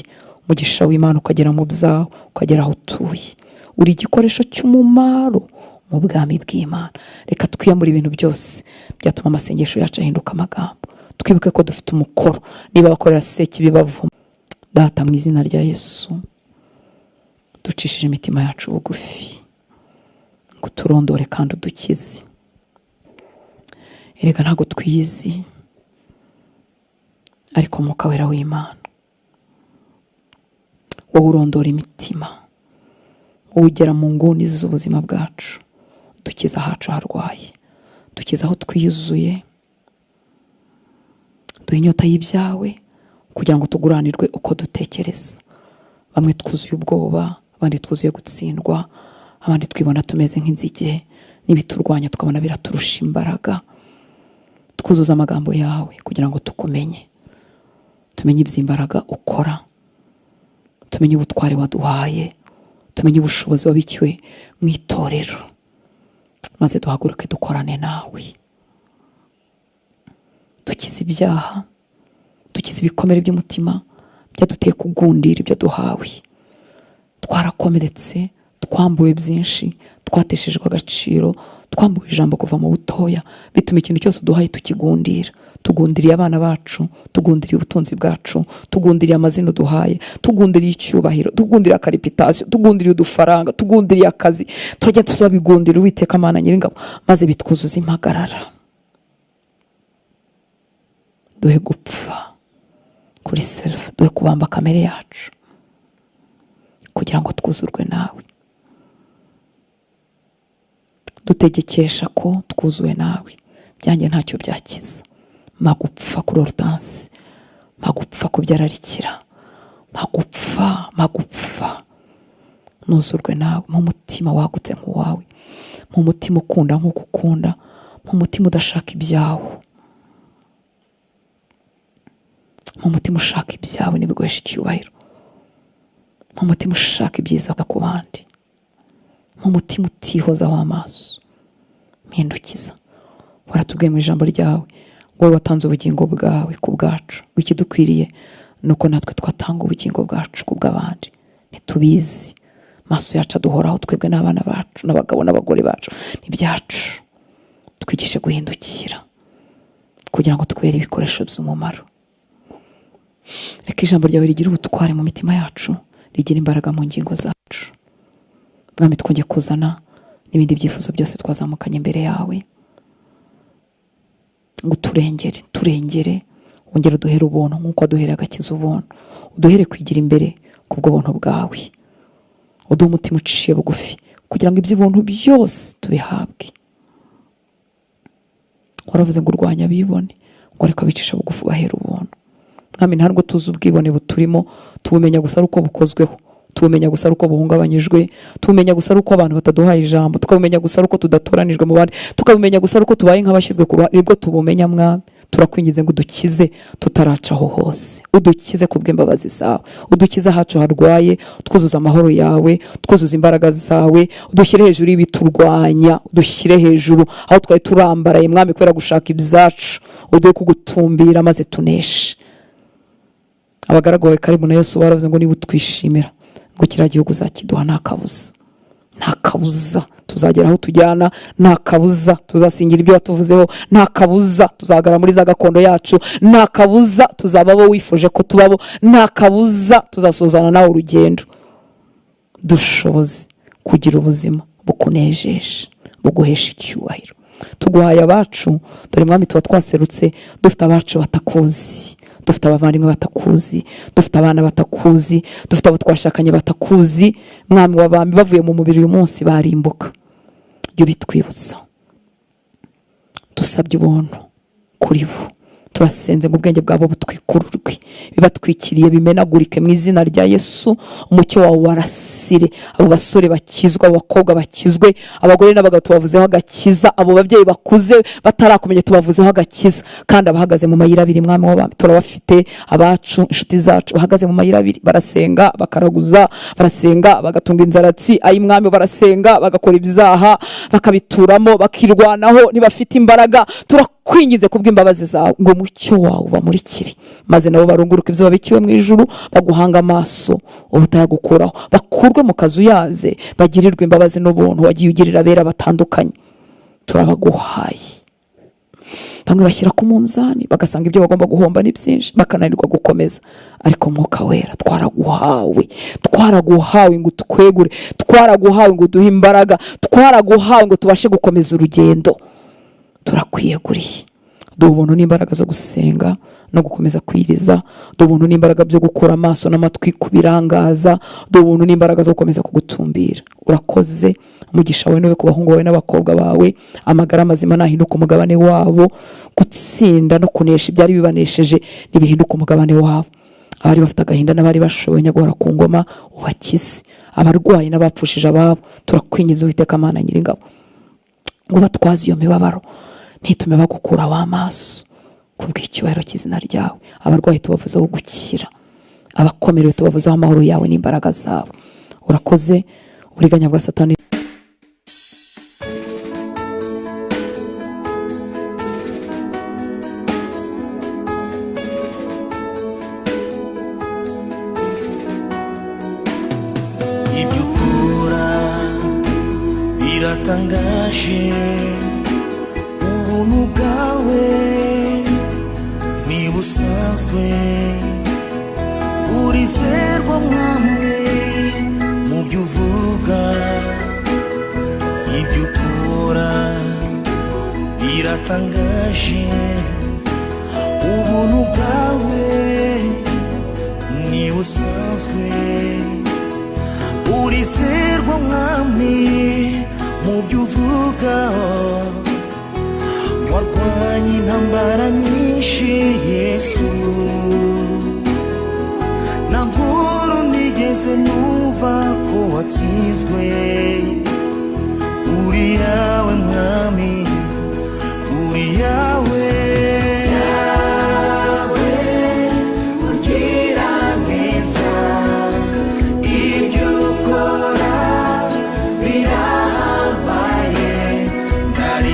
[SPEAKER 1] umugisha w'Imana ukagera mu byawe, ukagera aho utuye. Uri igikoresho cy'umumaro mu bwami bw'Imana. Reka twiyamure ibintu byose byatuma amasengesho yacu ahinduka amagambo. Twibuke ko dufite umukoro, niba bakorera Sekibi bavuma. Data, mu izina rya Yesu, ducishije imitima yacu bugufi, ngo turondore kandi udukize. Erega ntago twiyizi, ariko Umwuka Wera w'Imana wowe urondora imitima, wowe ugera mu nguni z'ubuzima bwacu, dukiza ahacu harwaye, dukiza aho twiyuzuye, duha inyota y'ibyawe kugira ngo tuguranirwe uko dutekereza. Bamwe twuzuye ubwoba, abandi twuzuye gutsindwa, abandi twibona tumeze nk'inzige, n'ibiturwanya tukabona biraturusha imbaraga. Twuzuza amagambo yawe kugira ngo tukumenye, tumenye iby'imbaraga ukora, tumenye ubutware waduhaye, tumenye ubushobozi wabikiwe mu itorero, maze duhaguruke dukorane nawe. Dukize ibyaha, dukize ibikomere by'umutima byaduteye kugundira ibyo duhawe. Twarakomeretse, twambuwe byinshi, twateshejwe agaciro, twambuwe ijambo kuva mu butoya, bituma ikintu cyose duhaye tukigundira. Tugundiriye abana bacu, tugundiriye ubutunzi bwacu, tugundiriye amazina duhaye, tugundiriye icyubahiro, tugundiriye akareputasiyo, tugundiriye udufaranga, tugundiriye akazi. Turajya tuzabigundira Uwiteka Mana Nyiringabo, maze bitwuzuza impagarara. Duhe gupfa kuri self, duhe kubamba kamere yacu kugira ngo twuzurwe nawe. Dutegekesha ko twuzuwe nawe, byanjye ntacyo byakiza. Magupfa kuri Hortense, magupfa kubyararikira, magupfa nuzurwe nawe, mu mutima wagutse nk'uwawe, mu mutima ukunda nk'uko ukunda, mu mutima udashaka ibyawe, mu mutima ushaka ibyawe n'ibiguhesha icyubahiro, mu mutima ushaka ibyiza ku bandi, mu mutima utihozaho amaso. mpindukiza. Waratubwiye mu ijambo ryawe ngo watanze ubugingo bwawe ku bwacu, ikidukwiriye nuko natwe twatanga ubugingo bwacu ku bw'abandi. Ntitubizi, maso yacu aduhoraho twebwe n'abana bacu n'abagabo n'abagore bacu n'ibyacu. Twigishe guhindukira kugira ngo twere ibikoresho by'umumaro. Reka ijambo ryawe rigira ubutware mu mitima yacu, rigira imbaraga mu ngingo zacu. Mwami, twongeye kuzana n'ibindi byifuzo byose twazamukanye imbere yawe, ngo turengere wongere uduhere ubuntu nk'uko waduhereye agakiza ubuntu. Uduhere kwigira imbere kubwo buntu bwawe. Uduhe umutima uciye bugufi kugira ngo iby'ubuntu byose tubihabwe. Waravuze ngo urwanya abibone, ngo ariko abicisha bugufi bahera ubuntu. Mwami, ntabwo tuzi ubwibone buturimo, tubumenya gusa ari uko bukozweho, tubumenya gusa ari uko buhungabanyijwe, tubumenya gusa ari uko abantu bataduhaye ijambo, tukabumenya gusa ari uko tudatoranijwe mu bandi, tukabumenya gusa ari uko tubaye nk'abashyizwe ku nibwo tubumenya. Mwami, turakwingize ngo udukize tutaracaho hose, udukize ku bw'imbabazi zawe, udukize ahacu harwaye, twuzuza amahoro yawe, twuzuza imbaraga zawe, udushyire hejuru y'ibiturwanya, udushyire hejuru aho twari turambaraye Mwami kubera gushaka ibyacu, uduhe kugutumbira maze tuneshe. Abagaragu bawe karibu na Yesu baravuze ngo niba utwishimira ngo kiriya gihugu uzakiduha nta kabuza. Nta kabuza tuzagera aho tujyana, nta kabuza tuzasingira ibyo watuvuzeho, nta kabuza tuzagara muri za gakondo yacu, nta kabuza tuzaba bo wifuje ko tubabo, nta kabuza tuzasozana nawe urugendo. Dushoboze kugira ubuzima bukunejeje, buguhesha icyubahiro. Tuguhaye abacu, dore Mwami tuba twaserutse dufite abacu batakuzi, dufite abavandimwe batakuzi, dufite abana batakuzi, dufite abo twashakanye batakuzi. Mwami w'abami, bavuye mu mubiri uyu munsi barimbuka. Ibyo bitwibutsa, dusabye ubuntu kuri bo. Turasenze ngo ubwenge bwabo butwikururwe, bibatwikiriye bimenagurike mu izina rya Yesu. Umucyo wawe warasire abo basore bakizwa, abakobwa bakizwe, abagore n'abagabo tubavuzeho agakiza, abo babyeyi bakuze batarakumenya tubavuzeho agakiza. Kandi abahagaze mu mayira abiri Mwami w'abami turabafite, abacu inshuti zacu bahagaze mu mayira abiri, barasenga bakaraguza, barasenga bagatunga inzaratsi, ayi Mwami barasenga bagakora ibyaha bakabituramo bakirwanaho, ntibafite imbaraga. Kwingize kubw'imbabazi zawe ngo umucyo wawe bamurikire, maze nabo barunguruka ibyo babikiwe mu ijuru, baguhanga amaso ubutayagukuraho, bakurwe mu kazu yaze, bagirirwe imbabazi n'ubuntu wagiye ugirira abera batandukanye. Turabaguhaye. Bamwe bashyira ku munzani bagasanga ibyo bagomba guhomba ni byinshi, bakananirwa gukomeza, ariko Mwuka Wera twaraguhawe ngo twegure, twaraguhawe ngo duhe imbaraga, twaraguhawe ngo tubashe gukomeza urugendo. Turakwiyeguriye. Duhe ubuntu n'imbaraga zo gusenga no gukomeza kwiriza, duhe ubuntu n'imbaraga byo gukura amaso n'amatwi kubirangaza, duhe ubuntu n'imbaraga zo gukomeza kugutumbira. Urakoze. Umugisha wawe niwe ku bahungu bawe n'abakobwa bawe, amagara mazima nahinduka umugabane wabo, gutsinda no kunesha ibyari bibanesheje nibihinduka umugabane wabo. Abari bafite agahinda n'abari bashoboye nyagora ku ngoma ubakize, abarwayi n'abapfushije ababo turakwingiza Uwiteka Mana Nyiringabo ngo batwaze iyo mibabaro, ntitume bagukura w'amaso kubw'icyubahiro cy'izina ryawe. Abarwayi tubavuzeho gukira, abakomerewe tubavuzeho amahoro yawe n'imbaraga zawe. Urakoze. Uburiganya bwa Satani
[SPEAKER 2] ibyo ukora biratangaje, ubuntu bwawe ntibusanzwe, urizerwa Mwami mu byo uvuga. Ibyo ukora biratangaje, ubuntu bwawe ntibusanzwe, urizerwa Mwami mu byo uvuga. Warwanye intambara nyinshi Yesu, nta nkuru nigeze numva ko watsinzwe. Uri yawe Mwami, uri yawe. Ugira neza, ibyo ukora birahambaye, ntari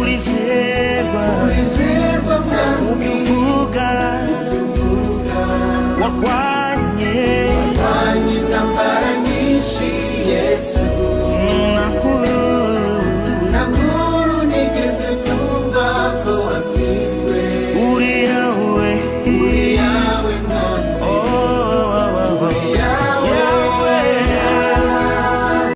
[SPEAKER 2] urizerwa